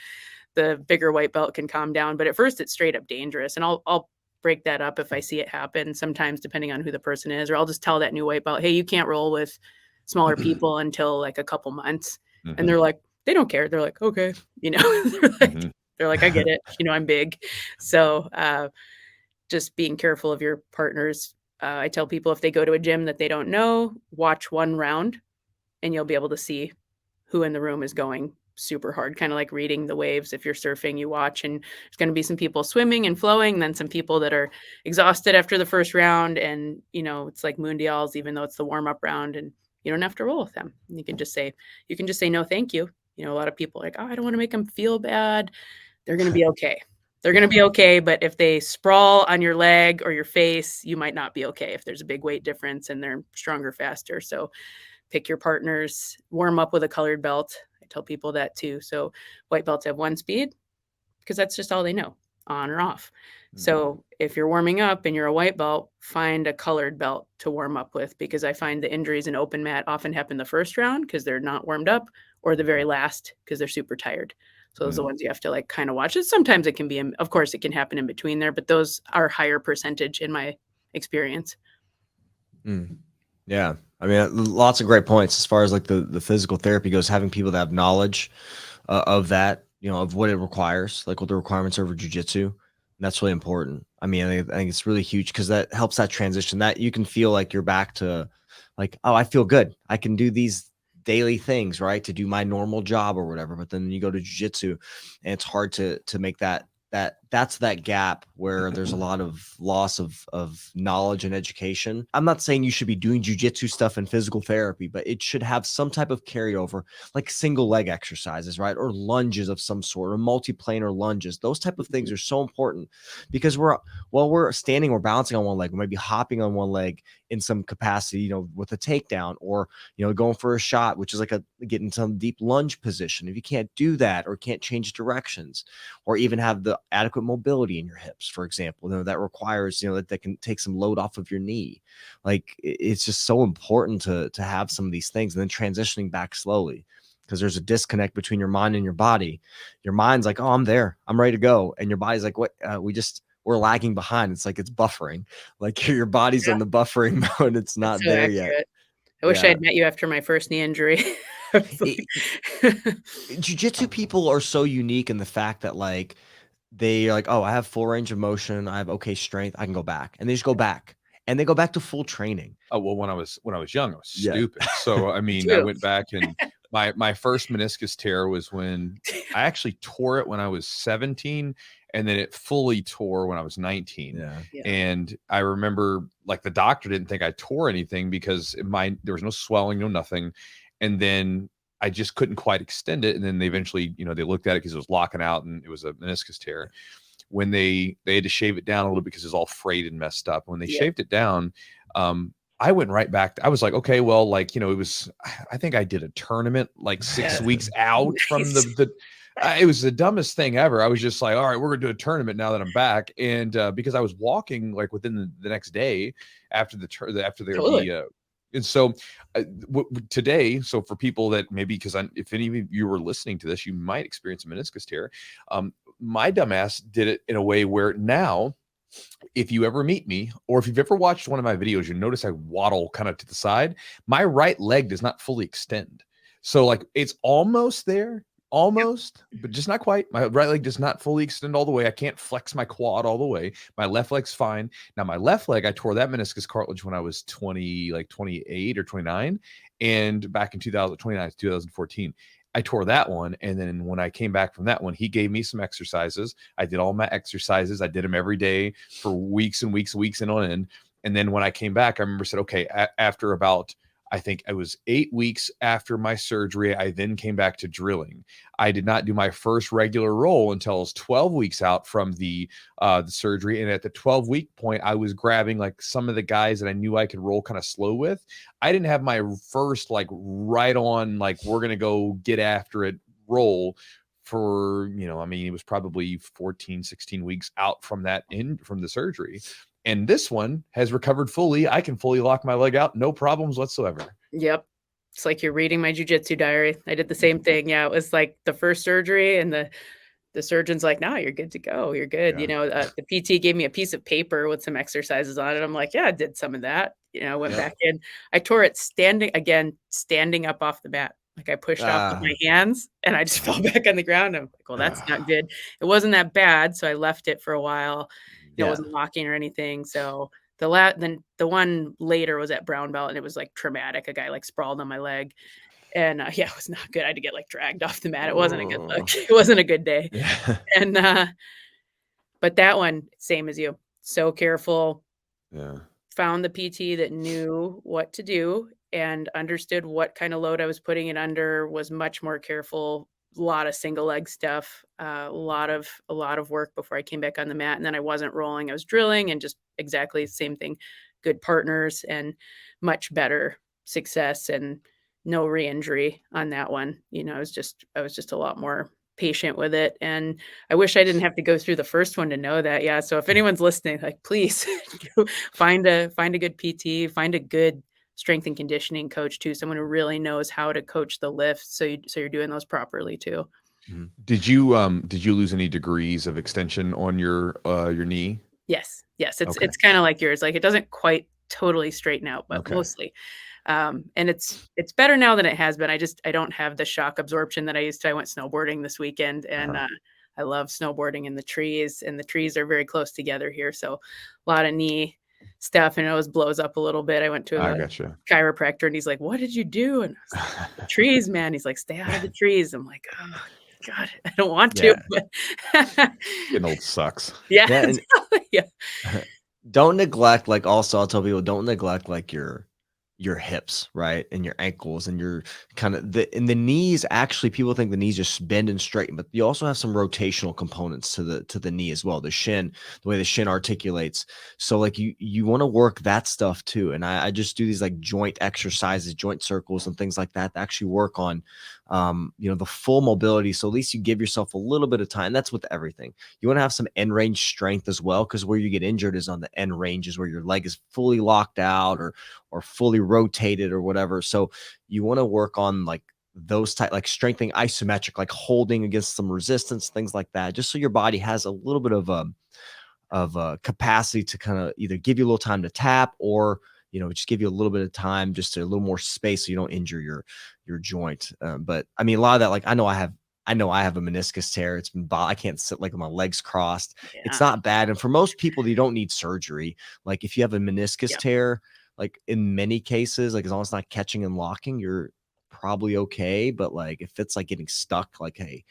the bigger white belt can calm down. But at first it's straight up dangerous. And I'll break that up if I see it happen, sometimes depending on who the person is, or I'll just tell that new white belt, hey, you can't roll with smaller people until like a couple months. And they're like, they don't care. They're like, okay, they're like, I get it. I'm big. So just being careful of your partners. I tell people, if they go to a gym that they don't know, watch one round, and you'll be able to see who in the room is going super hard, kind of like reading the waves. If you're surfing, you watch, and there's going to be some people swimming and flowing, and then some people that are exhausted after the first round. And, it's like Mundials, even though it's the warm-up round, and you don't have to roll with them. You can just say no, thank you. A lot of people are like, oh, I don't want to make them feel bad. They're going to be okay. They're going to be okay. But if they sprawl on your leg or your face, you might not be okay if there's a big weight difference and they're stronger, faster. So pick your partners, warm up with a colored belt. I tell people that too. So white belts have one speed, because that's just all they know, on or off. So if you're warming up and you're a white belt, find a colored belt to warm up with, because I find the injuries in open mat often happen the first round because they're not warmed up, or the very last because they're super tired. So those are the ones you have to like kind of watch. Sometimes it can be, of course, it can happen in between there, but those are higher percentage in my experience. Yeah. I mean, lots of great points as far as like the physical therapy goes, having people that have knowledge of that, of what it requires, like what the requirements are for jiu-jitsu. That's really important. I mean, I think it's really huge, because that helps that transition, that you can feel like you're back to like, oh, I feel good. I can do these daily things, right, to do my normal job or whatever. But then you go to jiu-jitsu, and it's hard to make that that's that gap where there's a lot of loss of knowledge and education. I'm not saying you should be doing jiu-jitsu stuff and physical therapy, but it should have some type of carryover, like single leg exercises, right? Or lunges of some sort, or multiplanar lunges. Those type of things are so important because we're standing, we're balancing on one leg, we might be hopping on one leg in some capacity, with a takedown, or going for a shot, which is like getting some deep lunge position. If you can't do that, or can't change directions, or even have the adequate mobility in your hips, for example, that requires that can take some load off of your knee. Like, it's just so important to have some of these things, and then transitioning back slowly, because there's a disconnect between your mind and your body. Your mind's like, oh, I'm there, I'm ready to go, and your body's like, what? We're lagging behind. It's like it's buffering. Like your body's on the buffering mode. It's not so there accurate. yet. I wish I'd met you after my first knee injury. Jiu-jitsu people are so unique in the fact that like they're like, oh, I have full range of motion, I have okay strength, I can go back, and they just go back, and they go back to full training. Oh, well, when I was young, I was stupid. So I mean, I went back, and my first meniscus tear was when I actually tore it when I was 17, and then it fully tore when I was 19. Yeah. And I remember, like, the doctor didn't think I tore anything because there was no swelling, no nothing. And then I just couldn't quite extend it. And then they eventually, they looked at it because it was locking out, and it was a meniscus tear. When they had to shave it down a little bit because it was all frayed and messed up. When they shaved it down, I went right back. I was like, okay, well, like, I think I did a tournament like 6 weeks out from it was the dumbest thing ever. I was just like, all right, we're going to do a tournament now that I'm back. And because I was walking like within the next day after and so today, so for people that maybe, because if any of you were listening to this, you might experience a meniscus tear. My dumbass did it in a way where now, if you ever meet me, or if you've ever watched one of my videos, you notice I waddle kind of to the side. My right leg does not fully extend. So like it's almost there, but just not quite. My right leg does not fully extend all the way. I can't flex my quad all the way. My left leg's fine. Now my left leg, I tore that meniscus cartilage when I was 28 or 29. And back in 2014. I tore that one. And then when I came back from that one, he gave me some exercises. I did all my exercises. I did them every day for weeks and weeks and on end. And then when I came back, I remember said, okay, after about, I think it was 8 weeks after my surgery, I then came back to drilling. I did not do my first regular roll until I was 12 weeks out from the surgery. And at the 12-week point, I was grabbing like some of the guys that I knew I could roll kind of slow with. I didn't have my first like right on, like, we're going to go get after it roll for, it was probably 14, 16 weeks out from from the surgery. And this one has recovered fully. I can fully lock my leg out. No problems whatsoever. Yep. It's like you're reading my jiu-jitsu diary. I did the same thing. Yeah. It was like the first surgery, and the surgeon's like, no, you're good to go. You're good. Yeah. The PT gave me a piece of paper with some exercises on it. I'm like, yeah, I did some of that. Went back in. I tore it standing up off the mat. Like I pushed off with my hands, and I just fell back on the ground. I'm like, well, that's not good. It wasn't that bad. So I left it for a while. It wasn't locking or anything. So then the one later was at brown belt, and it was like traumatic. A guy like sprawled on my leg, and it was not good. I had to get like dragged off the mat. It wasn't a good look. It wasn't a good day. Yeah. And but that one, same as you, so careful. Yeah. Found the PT that knew what to do and understood what kind of load I was putting it under. Was much more careful. A lot of single leg stuff, a lot of work before I came back on the mat. And then I wasn't rolling, I was drilling, and just exactly the same thing. Good partners and much better success, and no re-injury on that one. I was just a lot more patient with it. And I wish I didn't have to go through the first one to know that. Yeah. So if anyone's listening, like, please find a good PT, find a good strength and conditioning coach too, someone who really knows how to coach the lifts, so you're doing those properly too. Did you lose any degrees of extension on your knee? Yes. It's kind of like yours. Like it doesn't quite totally straighten out, but mostly. And it's better now than it has been. I don't have the shock absorption that I used to. I went snowboarding this weekend, and I love snowboarding in the trees, and the trees are very close together here. So a lot of knee stuff, and it always blows up a little bit. I went to a chiropractor, and he's like, what did you do? And I was like, the trees, man. He's like, stay out of the trees. I'm like, oh, God, I don't want to. Yeah. But Getting old sucks. yeah, Yeah, and yeah, don't neglect, like, also I'll tell people, don't neglect like your hips, right? And your ankles and your kind of the knees. Actually, people think the knees just bend and straighten, but you also have some rotational components to the knee as well. The shin, the way the shin articulates. So like you want to work that stuff too. And I just do these like joint exercises, joint circles and things like that actually work on the full mobility. So at least you give yourself a little bit of time. That's with everything. You want to have some end range strength as well, because where you get injured is on the end ranges where your leg is fully locked out or fully rotated or whatever. So you want to work on like those type, like strengthening isometric, like holding against some resistance, things like that, just so your body has a little bit of capacity to kind of either give you a little time to tap or just give you a little bit of time, just a little more space so you don't injure your joint. But I mean, a lot of that, like I know I have a meniscus tear. It's been I can't sit like with my legs crossed. It's yeah, not bad. And for most people, you don't need surgery. Like if you have a meniscus yeah. tear, like in many cases, like as long as it's not catching and locking, you're probably okay. But like if it's like getting stuck, like, hey,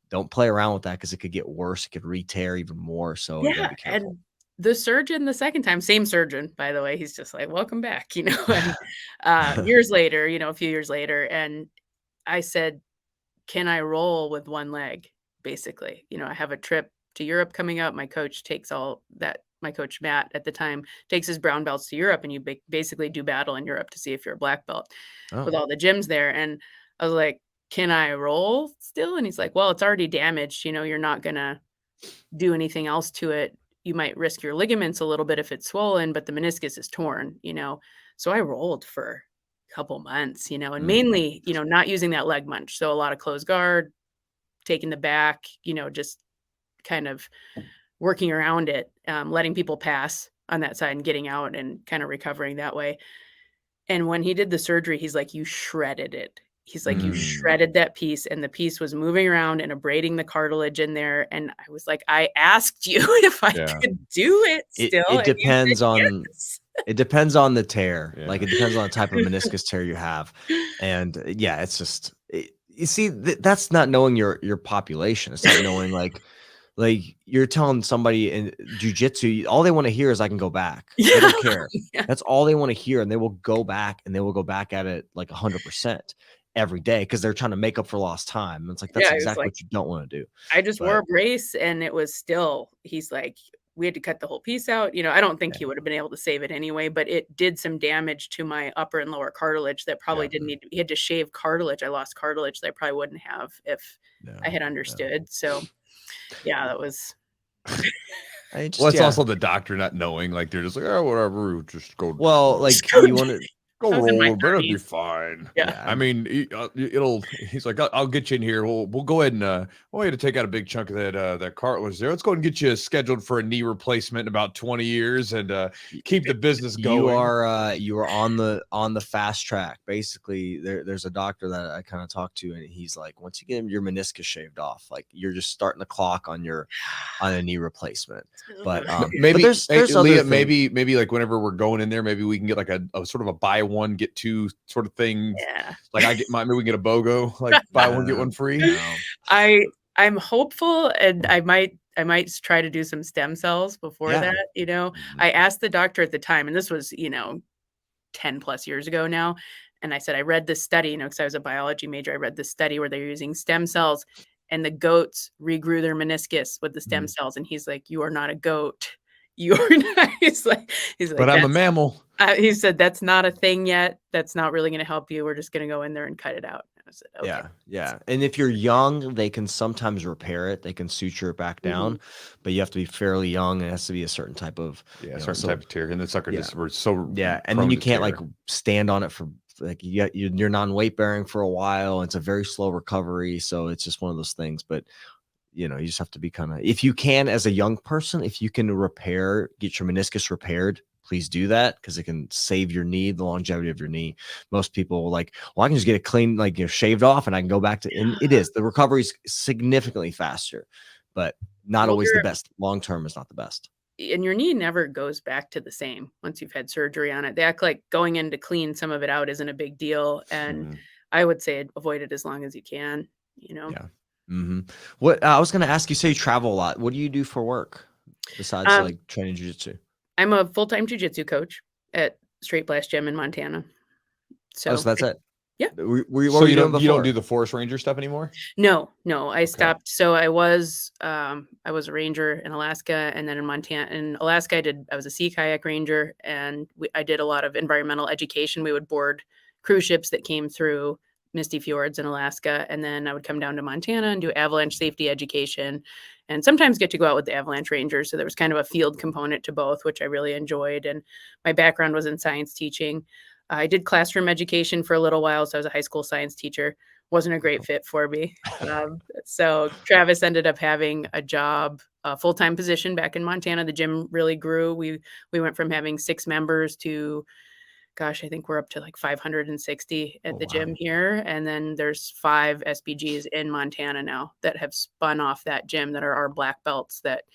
don't play around with that because it could get worse. It could re-tear even more. So you gotta Yeah, be careful. and the surgeon the second time, same surgeon, by the way, he's just like, "Welcome back," and, years later, a few years later, and I said, "Can I roll with one leg?" Basically, I have a trip to Europe coming up, my coach, Matt, at the time, takes his brown belts to Europe, and you basically do battle in Europe to see if you're a black belt with Oh, all the gyms there, and I was like, "Can I roll still?" And he's like, "Well, it's already damaged, you're not gonna do anything else to it. You might risk your ligaments a little bit if it's swollen, but the meniscus is torn." So I rolled for a couple months, and mm, mainly, not using that leg munch. So a lot of closed guard, taking the back, just kind of working around it, letting people pass on that side and getting out and kind of recovering that way. And when he did the surgery, he's like, "You shredded it." He's like, "You mm. shredded that piece," and the piece was moving around and abrading the cartilage in there, and I was like, "I asked you if I Yeah. could do it It still, it and you said depends on yes." it depends on the tear. Like, Yeah. it depends on the type of meniscus tear you have. And, yeah, it's just you see, that's not knowing your population. It's not knowing, like, you're telling somebody in jujitsu, all they wanna hear is, "I can go back." They Yeah, don't care. yeah. That's all they wanna hear, and they will go back, and they will go back at it, like, 100% every day because 'cause they're trying to make up for lost time. And it's like, that's Yeah, it was exactly like what you don't wanna do. I just wore But a brace and it was still he's like, "We had to cut the whole piece out." I don't think yeah, he would have been able to save it anyway, but it did some damage to my upper and lower cartilage that probably Yeah. didn't need he had to shave cartilage. I lost cartilage that I probably wouldn't have if I no, had no. understood. So, yeah, that was I Well, just it's yeah. also the doctor not knowing, like, they're just like, "Oh, whatever, just go Well, go like, just go you do wanna go I was in my roll, but it'll be 30s. fine." Yeah. yeah, I mean, it'll he's like, "I'll get you in here. We'll go ahead and, I want you to take out a big chunk of that cartilage there. Let's go ahead and get you scheduled for a knee replacement in about 20 years and, keep the business going." you are on the fast track. Basically, there's a doctor that I kind of talked to, and he's like, once you get your meniscus shaved off, like you're just starting the clock on a knee replacement. But Ugh. but Maybe, hey, there's other Leah, things. maybe like whenever we're going in there, maybe we can get like a sort of a buy one, get two sort of thing. Yeah. Like I get maybe we can get a BOGO, like buy one, get one free. No. I'm hopeful, and I might try to do some stem cells before Yeah. that. Mhm. I asked the doctor at the time, and this was, 10 plus years ago now, and I said, "I read this study," because I was a biology major. I read this study where they're using stem cells, and the goats regrew their meniscus with the stem Mhm. cells, and he's like, "You are not a goat. You are not." He's like, But I'm a "That's." mammal. He said, "That's not a thing yet. That's not really gonna help you. We're just gonna go in there and cut it out." I said, "Okay." Yeah, yeah. And if you're young, they can sometimes repair it. They can suture it back Mhm. down, but you have to be fairly young. It has to be a certain type of, Yeah, certain so type of tear, and the sucker yeah. just we're so Yeah, and then prone you to can't like tear. stand on it for like you're non-weight bearing for a while. It's a very slow recovery, so it's just one of those things. But you just have to be kind of, if you can, as a young person, if you can get your meniscus repaired, please do that because it can save your knee, the longevity of your knee. Most people like, well, I can just get it clean, like shaved off, and I can go back to. And it is, the recovery is significantly faster, but not Well, always the best. Long term is not the best. your knee never goes back to the same once you've had surgery on it. They act like going in to clean some of it out isn't a big deal, and Mhm. I would say avoid it as long as you can, you know? Yeah. What I was going to ask you, say you travel a lot. What do you do for work besides Um, like training jiu-jitsu? I'm a full-time jiu-jitsu coach at Straight Blast Gym in Montana. Oh, So so that's it. yeah. What So were you doing you don't before? do the Forest Ranger stuff anymore? No, I Okay. stopped. So I was a ranger in Alaska, and then in Montana, in Alaska, I was a sea kayak ranger, and I did a lot of environmental education. We would board cruise ships that came through misty fjords in Alaska, and then I would come down to Montana and do avalanche safety education, and sometimes get to go out with the avalanche rangers. So there was kind of a field component to both, which I really enjoyed. And my background was in science teaching. I did classroom education for a little while, so I was a high school science teacher. Wasn't a great fit for me. So Travis ended up having a job, a full-time position back in Montana. The gym really grew. We went from having 6 members to, gosh, I think we're up to like 560 at the gym here. And then there's 5 SBGs in Montana now that have spun off that gym that are our black belts that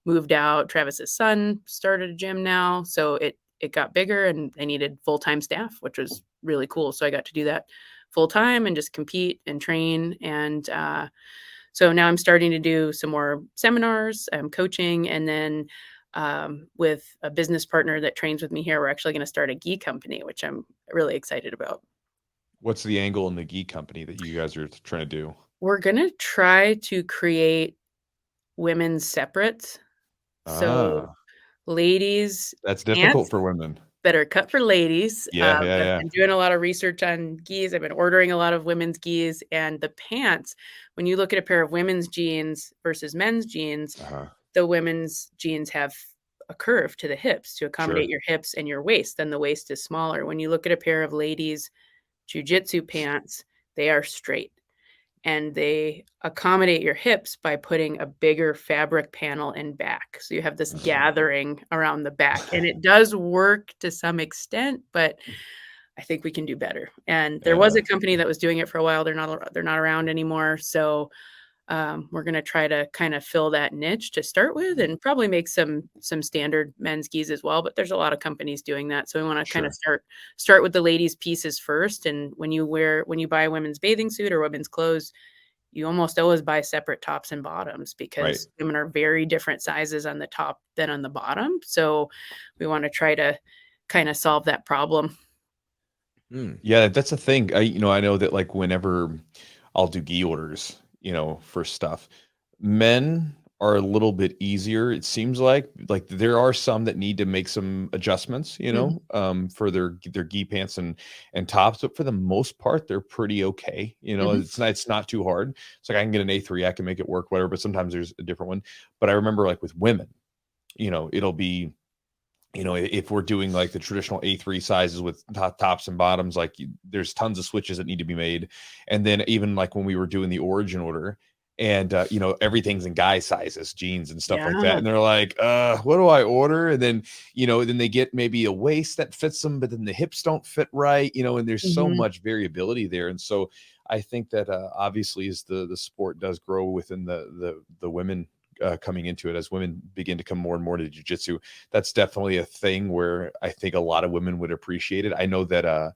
moved out. Travis's son started a gym now. So it got bigger and they needed full-time staff, which was really cool. So I got to do that full time and just compete and train. And so now I'm starting to do some more seminars. I'm coaching, and then with a business partner that trains with me here, we're actually going to start a gi company, which I'm really excited about. What's the angle in the gi company that you guys are trying to do? We're going to try to create women's separates. So ladies That's pants difficult for women. that are cut for ladies. Yeah. I've been doing a lot of research on gis. I've been ordering a lot of women's gis, and the pants, when you look at a pair of women's jeans versus men's jeans, the women's jeans have a curve to the hips to accommodate your hips and your waist. Then the waist is smaller. When you look at a pair of ladies' jiu-jitsu pants, they are straight, and they accommodate your hips by putting a bigger fabric panel in back. So you have this gathering around the back, and it does work to some extent, but I think we can do better. And there was a company that was doing it for a while. They're not around anymore. So we're going to try to kind of fill that niche to start with, and probably make some standard men's gis as well. But there's a lot of companies doing that. So we want to kind of start with the ladies' pieces first. And when you buy a women's bathing suit or women's clothes, you almost always buy separate tops and bottoms, because women are very different sizes on the top than on the bottom. So we want to try to kind of solve that problem. Yeah, that's a thing. I know that like whenever I'll do gi orders, for stuff, men are a little bit easier. It seems like there are some that need to make some adjustments, for their gi pants and tops, but for the most part, they're pretty okay. It's not too hard. It's like I can get an A3, I can make it work, whatever. But sometimes there's a different one. But I remember like with women, it'll be, if we're doing like the traditional A3 sizes with tops and bottoms, like there's tons of switches that need to be made. And then even like when we were doing the origin order, and everything's in guy sizes, jeans and stuff like that. And they're like, what do I order? And then, then they get maybe a waist that fits them, but then the hips don't fit right, and there's so much variability there. And so I think that obviously as the sport does grow within the women coming into it, as women begin to come more and more to jiu-jitsu, that's definitely a thing where I think a lot of women would appreciate it. I know that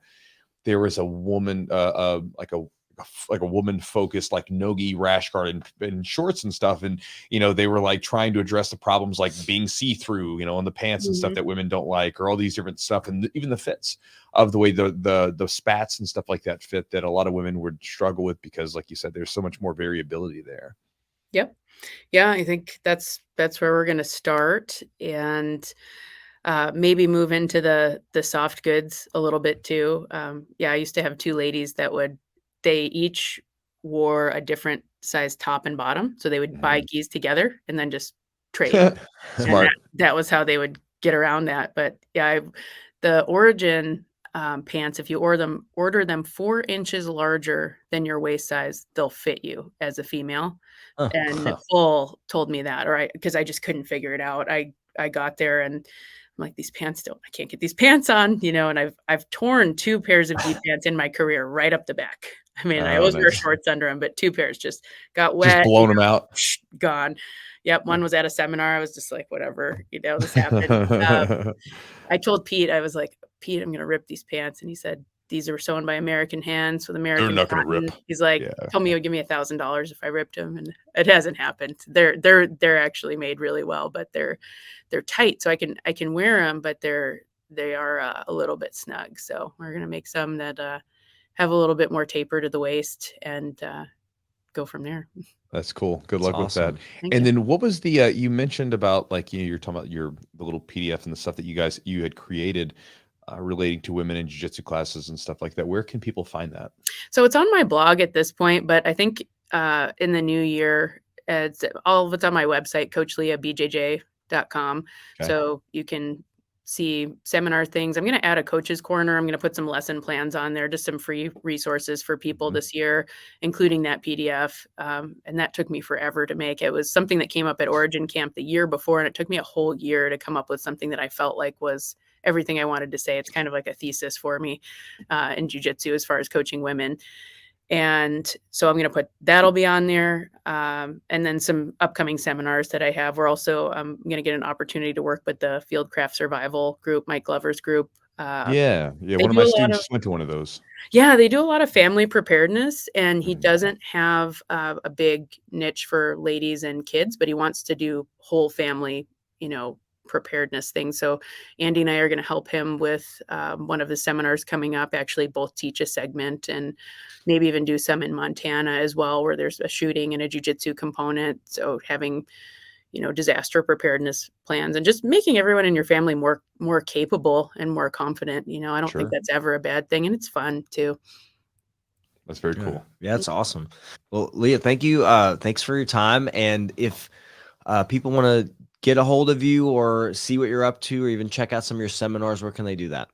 there was a woman, like a woman focused like nogi rash guard and shorts and stuff, and they were like trying to address the problems like being see-through, on the pants and stuff that women don't like, or all these different stuff, and even the fits of the way the spats and stuff like that fit, that a lot of women would struggle with, because like you said, there's so much more variability there. Yep. Yeah, I think that's where we're going to start, and maybe move into the soft goods a little bit too. I used to have 2 ladies that they each wore a different size top and bottom, so they would buy gis together and then just trade. Smart. And that was how they would get around that. But yeah, the origin pants, if you order them 4 inches larger than your waist size, they'll fit you as a female. And Nicole told me that, because I just couldn't figure it out. I got there and I'm like, these pants I can't get these pants on, and I've torn 2 pairs of gi pants in my career right up the back. I mean, I always wear shorts under them, but 2 pairs just got wet. Just blown them out. Gone. Yep. One was at a seminar. I was just like, whatever, this happened. I told Pete, I was like, Pete, I'm going to rip these pants. And he said, these are sewn by American hands with They're American not going to cotton. rip. He's like, Yeah. told me he would give me $1,000 if I ripped them, and it hasn't happened. They're actually made really well, but they're tight, so I can wear them, but they are a little bit snug. So we're gonna make some that have a little bit more taper to the waist, and go from there. That's cool. Good That's luck with that. awesome. Thank And you. then what was the you mentioned about like you're talking about the little PDF and the stuff that you had created relating to women in jiu-jitsu classes and stuff like that. Where can people find that? So it's on my blog at this point, but I think in the new year, all of it's on my website, coachleahbjj.com. Okay. So you can see seminar things. I'm going to add a coach's corner. I'm going to put some lesson plans on there, just some free resources for people Mhm. this year, including that PDF. And that took me forever to make. It was something that came up at Origin Camp the year before, and it took me a whole year to come up with something that I felt like was everything I wanted to say. It's kind of like a thesis for me in jiu-jitsu as far as coaching women. And so I'm going to that'll be on there. And then some upcoming seminars that I have. We're also going to get an opportunity to work with the Fieldcraft Survival group, Mike Glover's group. Yeah. They One of do my a lot students of, just went to one of those. yeah, they do a lot of family preparedness, and he Mhm. doesn't have a big niche for ladies and kids, but he wants to do whole family, preparedness things. So Andy and I are going to help him with one of the seminars coming up, actually both teach a segment and maybe even do some in Montana as well, where there's a shooting and a jiu-jitsu component. So having, disaster preparedness plans and just making everyone in your family more capable and more confident. I don't think Sure. that's ever a bad thing. And it's fun too. That's very Yeah. cool. Yeah, that's awesome. Well, Leah, thank you. Thanks for your time. And if people want to get a hold of you or see what you're up to, or even check out some of your seminars, where can they do that?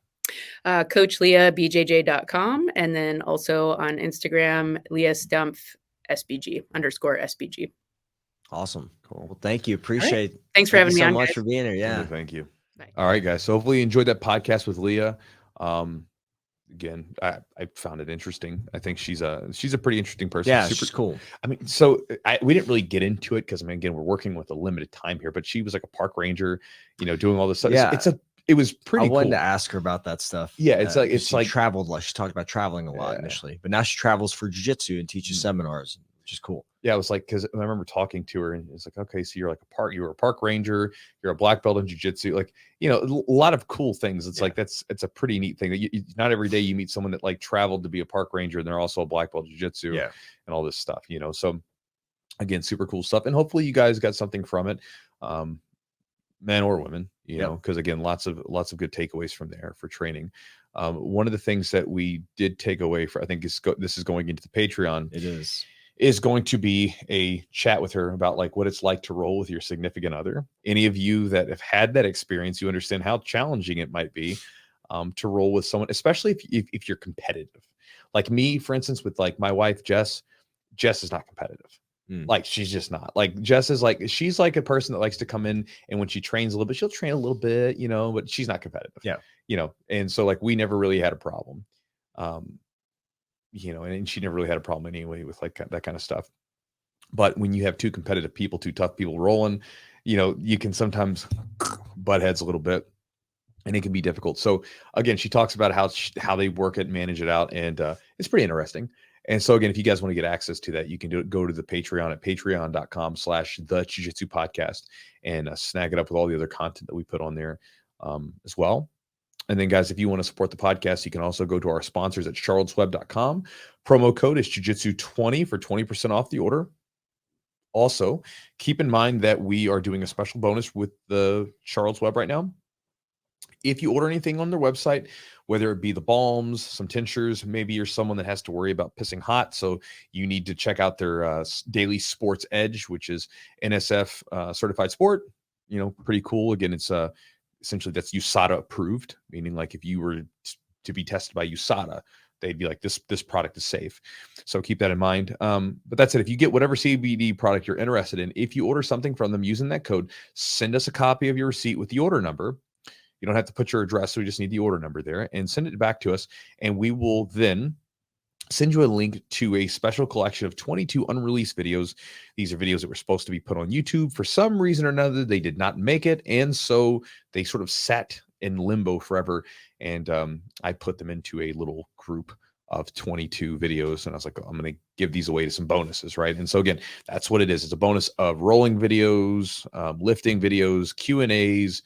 CoachLeahBJJ.com, and then also on Instagram, Leah Stumpf SBG_SBG. Awesome. Cool. Well, thank you. All right. Appreciate. Thanks for Thank you having me so on, much guys. for being here. Yeah. Thank you. Bye. All right, guys. So hopefully you enjoyed that podcast with Leah. Again, I found it interesting. I think she's a pretty interesting person. Yeah, Super she's cool. I mean, so we didn't really get into it because again, we're working with a limited time here. But she was like a park ranger, doing all this stuff. Yeah. It was pretty I wanted cool. to ask her about that stuff. Yeah, it's like 'cause it's she like traveled. Like she talked about traveling a lot initially, but now she travels for jiu-jitsu and teaches seminars, which is cool. yeah, it was like because I remember talking to her and it's like, okay, so you were a park ranger, you're a black belt in jiu-jitsu, like a lot of cool things. It's like it's a pretty neat thing that not every day you meet someone that like traveled to be a park ranger and they're also a black belt in jiu-jitsu and all this stuff, So again, super cool stuff, and hopefully you guys got something from it, men or women, because again, lots of good takeaways from there for training. One of the things that we did take away I think this is going into the Patreon. It is going to be a chat with her about like what it's like to roll with your significant other. Any of you that have had that experience, you understand how challenging it might be to roll with someone, especially if you're competitive. Like me, for instance, with like my wife, Jess is not competitive. Like she's just not. Like Jess is like, she's like a person that likes to come in and when she trains a little bit, she'll train a little bit, but she's not competitive. Yeah. And so like we never really had a problem. And she never really had a problem anyway with like that kind of stuff. But when you have two competitive people, two tough people rolling, you can sometimes butt heads a little bit and it can be difficult. So again, she talks about how they work it, manage it out. And it's pretty interesting. And so again, if you guys want to get access to that, you can go to the Patreon at patreon.com/the Jiu-Jitsu podcast and snag it up with all the other content that we put on there as well. And then guys, if you want to support the podcast, you can also go to our sponsors at charlottesweb.com. Promo code is Jiu-Jitsu20 for 20% off the order. Also, keep in mind that we are doing a special bonus with the Charlotte's Web right now. If you order anything on their website, whether it be the balms, some tinctures, maybe you're someone that has to worry about pissing hot, so you need to check out their Daily Sports Edge, which is NSF certified sport. Pretty cool. Again, it's essentially that's USADA approved, meaning like if you were to be tested by USADA, they'd be like, this product is safe. So keep that in mind. But that's it. If you get whatever CBD product you're interested in, if you order something from them using that code, send us a copy of your receipt with the order number. You don't have to put your address. So we just need the order number there and send it back to us. And we will then send you a link to a special collection of 22 unreleased videos. These are videos that were supposed to be put on YouTube. For some reason or another, they did not make it. And so they sort of sat in limbo forever. And I put them into a little group of 22 videos. And I was like, oh, I'm going to give these away to some bonuses. Right. And so again, that's what it is. It's a bonus of rolling videos, lifting videos, Q&As,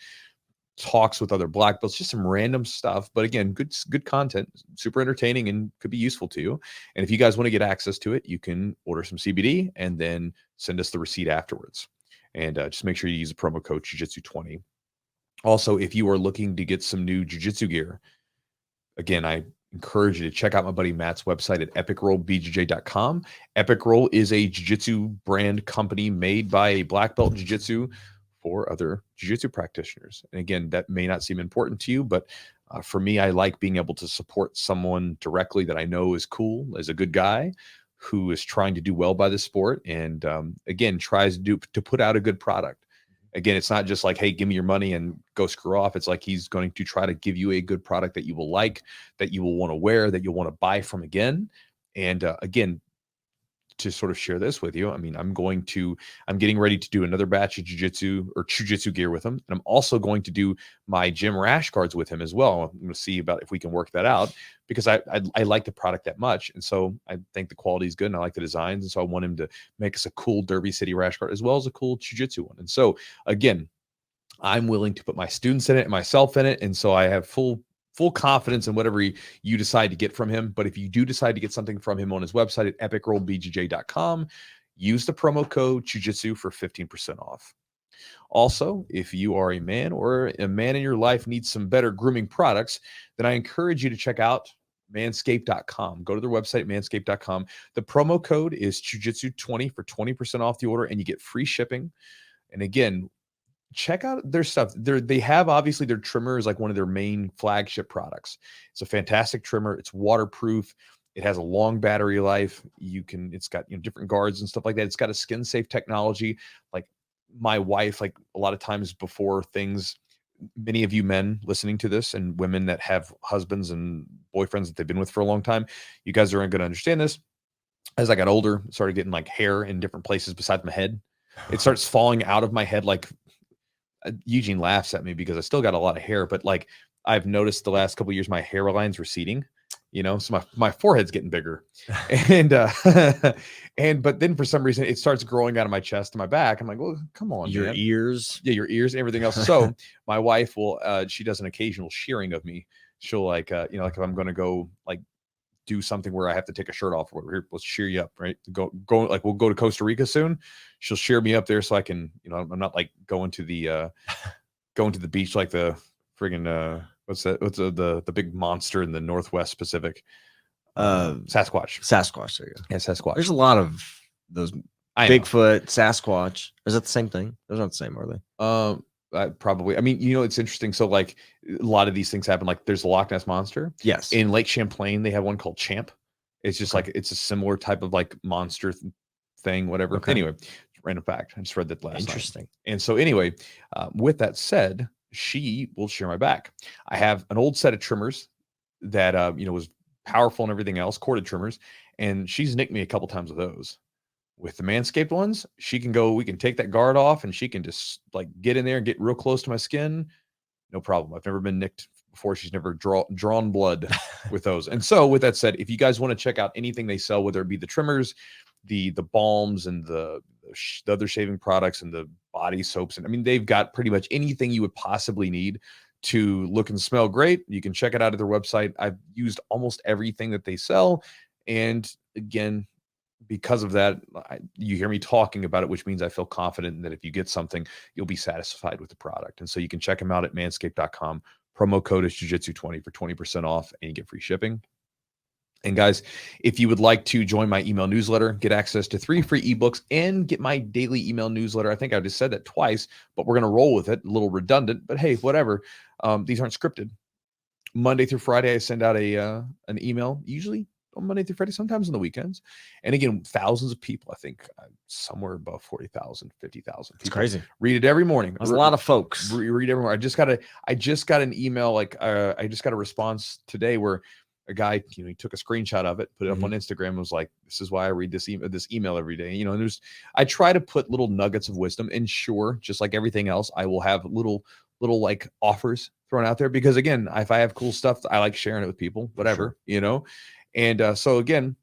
talks with other black belts, just some random stuff. But again, good content, super entertaining, and could be useful to you. And if you guys want to get access to it, you can order some CBD and then send us the receipt afterwards. And just make sure you use the promo code Jiu-Jitsu20. Also, if you are looking to get some new Jiu-Jitsu gear, again, I encourage you to check out my buddy Matt's website at epicrollbjj.com. Epic Roll is a Jiu-Jitsu brand company made by a black belt in Jiu-Jitsu for other Jiu-Jitsu practitioners. And again, that may not seem important to you, but for me, I like being able to support someone directly that I know is cool, is a good guy, who is trying to do well by the sport, and again, tries to put out a good product. Again, it's not just like, hey, give me your money and go screw off. It's like he's going to try to give you a good product that you will like, that you will want to wear, that you'll want to buy from again. And again, to sort of share this with you, I mean, I'm getting ready to do another batch of Chewjitsu gear with him. And I'm also going to do my gym rash guards with him as well. I'm going to see about if we can work that out, because I like the product that much. And so I think the quality is good and I like the designs. And so I want him to make us a cool Derby City rash guard as well as a cool Chewjitsu one. And so again, I'm willing to put my students in it and myself in it. And so I have full confidence in whatever you decide to get from him. But if you do decide to get something from him on his website at epicrollbjj.com, use the promo code Jiu-Jitsu for 15% off. Also, if you are a man or a man in your life needs some better grooming products, then I encourage you to check out manscaped.com. Go to their website, manscaped.com. The promo code is Jiu-Jitsu20 for 20% off the order, and you get free shipping. And again, check out their stuff. They have, obviously, their trimmer is like one of their main flagship products. It's a fantastic trimmer. It's waterproof. It has a long battery life. It's got different guards and stuff like that. It's got a skin safe technology. Like my wife, like a lot of times before things, many of you men listening to this and women that have husbands and boyfriends that they've been with for a long time, you guys are going to understand this. As I got older, started getting like hair in different places besides my head. It starts falling out of my head. Like Eugene laughs at me because I still got a lot of hair, but like I've noticed the last couple of years, my hairline's receding, so my forehead's getting bigger. And, but then for some reason it starts growing out of my chest and my back. I'm like, well, come on, your man. ears. Yeah, your ears and everything else. So my wife will, she does an occasional shearing of me. She'll like, like if I'm going to go like do something where I have to take a shirt off, or let's shear you up, right? Go like we'll go to Costa Rica soon. She'll shear me up there so I can, I'm not like going to the beach like the friggin' what's the big monster in the Northwest Pacific? Sasquatch. There you go. Yeah, Sasquatch. There's a lot of those. Bigfoot, Sasquatch. Is that the same thing? Those aren't the same, are they? Probably. I mean, it's interesting. So like a lot of these things happen. Like there's the Loch Ness Monster. Yes. In Lake Champlain, they have one called Champ. It's just like, it's a similar type of like monster thing, whatever. Okay. Anyway, random fact. I just read that last Interesting. night. And so anyway, with that said, she will shear my back. I have an old set of trimmers that, was powerful and everything else, corded trimmers. And she's nicked me a couple times with those. With the Manscaped ones, we can take that guard off and she can just like get in there and get real close to my skin. No problem. I've never been nicked before. She's never drawn blood with those. And so with that said, if you guys want to check out anything they sell, whether it be the trimmers, the balms and the other shaving products and the body soaps, and I mean, they've got pretty much anything you would possibly need to look and smell great. You can check it out at their website. I've used almost everything that they sell. And again, because of that, you hear me talking about it, which means I feel confident that if you get something, you'll be satisfied with the product. And so you can check them out at manscaped.com. Promo code is Jiu-Jitsu20 for 20% off, and you get free shipping. And guys, if you would like to join my email newsletter, get access to 3 free ebooks, and get my daily email newsletter. I think I just said that twice, but we're going to roll with it. A little redundant, but hey, whatever. These aren't scripted. Monday through Friday, I send out an email, usually on Monday through Friday, sometimes on the weekends. And again, thousands of people, I think somewhere above 40,000, 50,000. It's crazy. Read it every morning. There's a lot of folks. Read every morning. I just got an email, I just got a response today where a guy, he took a screenshot of it, put it up on Instagram, and was like, this is why I read this email every day. And I try to put little nuggets of wisdom, and sure, just like everything else, I will have little like offers throwing out there because again, if I have cool stuff, I like sharing it with people, whatever, you know? And so again,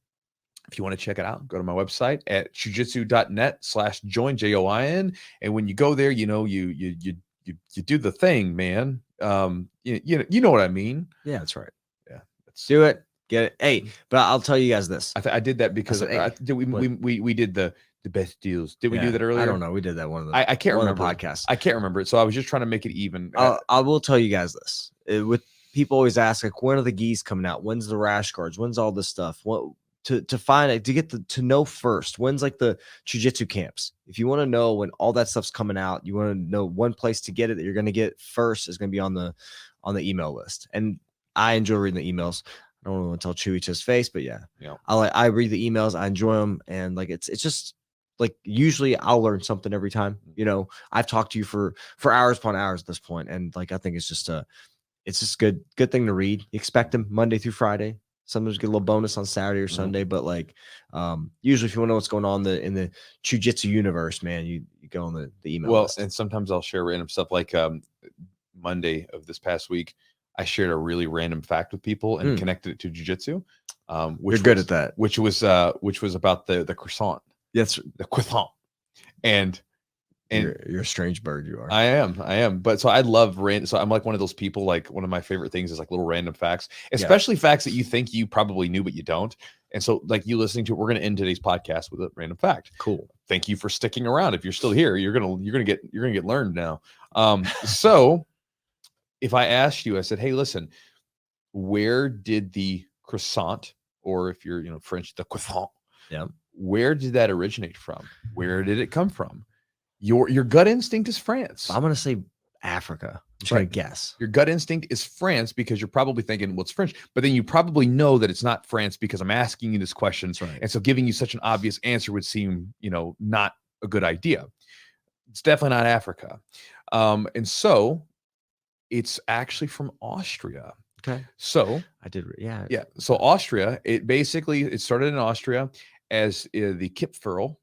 if you want to check it out, go to my website at chewjitsu.net/join JOIN. And when you go there, you know, you do the thing, man. You know what I mean? Yeah, that's right. Yeah. Do it. Get it. Hey, but I'll tell you guys this. I did that because we did the best deals. Did we do that earlier? I don't know. We did that one of the I can't remember podcasts. I can't remember it. So I was just trying to make it even. I will tell you guys this. With people always ask, like, when are the gis coming out? When's the rash guards? When's all this stuff? What to find it, to get to know first? When's like the jiu-jitsu camps? If you want to know when all that stuff's coming out, you want to know one place to get it that you're going to get first is going to be on the email list. And I enjoy reading the emails. I don't want to tell Chewy to his face, but yeah. I read the emails. I enjoy them. And like, it's just like, usually I'll learn something every time. You know, I've talked to you for hours upon hours at this point. And like, I think it's just good thing to read. You expect them Monday through Friday. Sometimes get a little bonus on Saturday or Sunday, but like, usually if you want to know what's going on in the Jiu-Jitsu universe, man, you go on the email list. And sometimes I'll share random stuff like, Monday of this past week, I shared a really random fact with people and connected it to jiu-jitsu. You're good at that. Which was about the croissant. That's the croissant. And you're a strange bird. You are. I am. But so I love random. So I'm like one of those people, like one of my favorite things is like little random facts, especially facts that you think you probably knew, but you don't. And so like you listening to it, we're going to end today's podcast with a random fact. Cool. Thank you for sticking around. If you're still here, you're going to get learned now. So if I asked you, I said, hey, listen, where did the croissant, or if you're, French, the croissant, where did that originate from? Where did it come from? Your gut instinct is France. I'm going to say Africa. I'm trying to guess. Your gut instinct is France because you're probably thinking, well, it's French, but then you probably know that it's not France because I'm asking you this question. Right. And so giving you such an obvious answer would seem, not a good idea. It's definitely not Africa. And so it's actually from Austria. Okay. So I did. Yeah. Yeah. So Austria, it started in Austria as the Kipferl.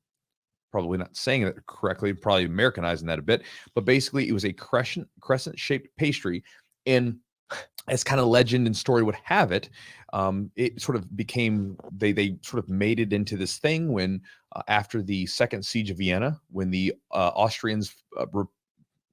Probably not saying it correctly, probably Americanizing that a bit, but basically it was a crescent-shaped pastry. And as kind of legend and story would have it, it sort of became, they sort of made it into this thing when after the Second Siege of Vienna, when the Austrians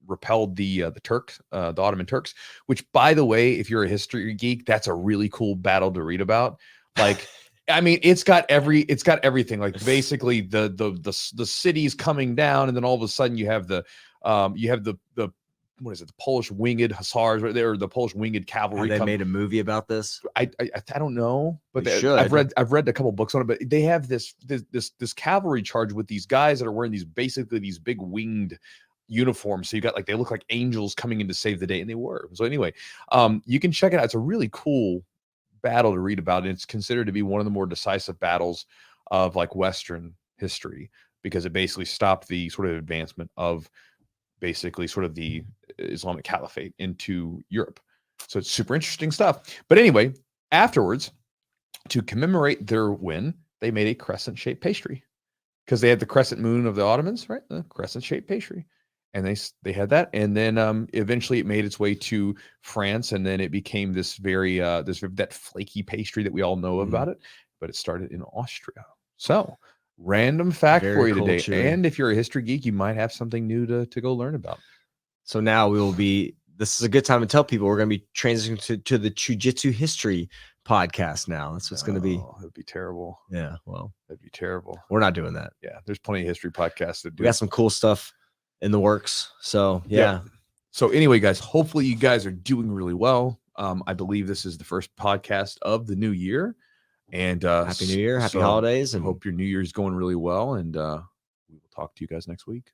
repelled the Turks, the Ottoman Turks, which, by the way, if you're a history geek, that's a really cool battle to read about. Like, I mean, it's got everything. Like basically the cities coming down, and then all of a sudden you have the what is it? The Polish winged hussars right there, or the Polish winged cavalry. They made a movie about this. I don't know, but I've read a couple books on it. But they have this cavalry charge with these guys that are wearing these big winged uniforms. So you got they look like angels coming in to save the day, and they were. So anyway, you can check it out. It's a really cool battle to read about, and it's considered to be one of the more decisive battles of Western history, because it basically stopped the sort of advancement of basically sort of the Islamic Caliphate into Europe. So it's super interesting stuff. But anyway, afterwards, to commemorate their win, they made a crescent-shaped pastry, because they had the crescent moon of the Ottomans, right? The crescent-shaped pastry. And they had that, and then eventually it made its way to France, and then it became this that flaky pastry that we all know about it. But it started in Austria. So, random fact for you today. Chewy. And if you're a history geek, you might have something new to go learn about. So now this is a good time to tell people we're going to be transitioning to the Jiu-Jitsu history podcast now. That's what's going to be. Oh, that'd be terrible. Yeah, well, that'd be terrible. We're not doing that. Yeah, there's plenty of history podcasts that do. We got some cool stuff in the works. So yeah. So anyway, guys, hopefully you guys are doing really well. I believe this is the first podcast of the new year, and happy new year, happy holidays, and hope your new year's going really well. And we will talk to you guys next week.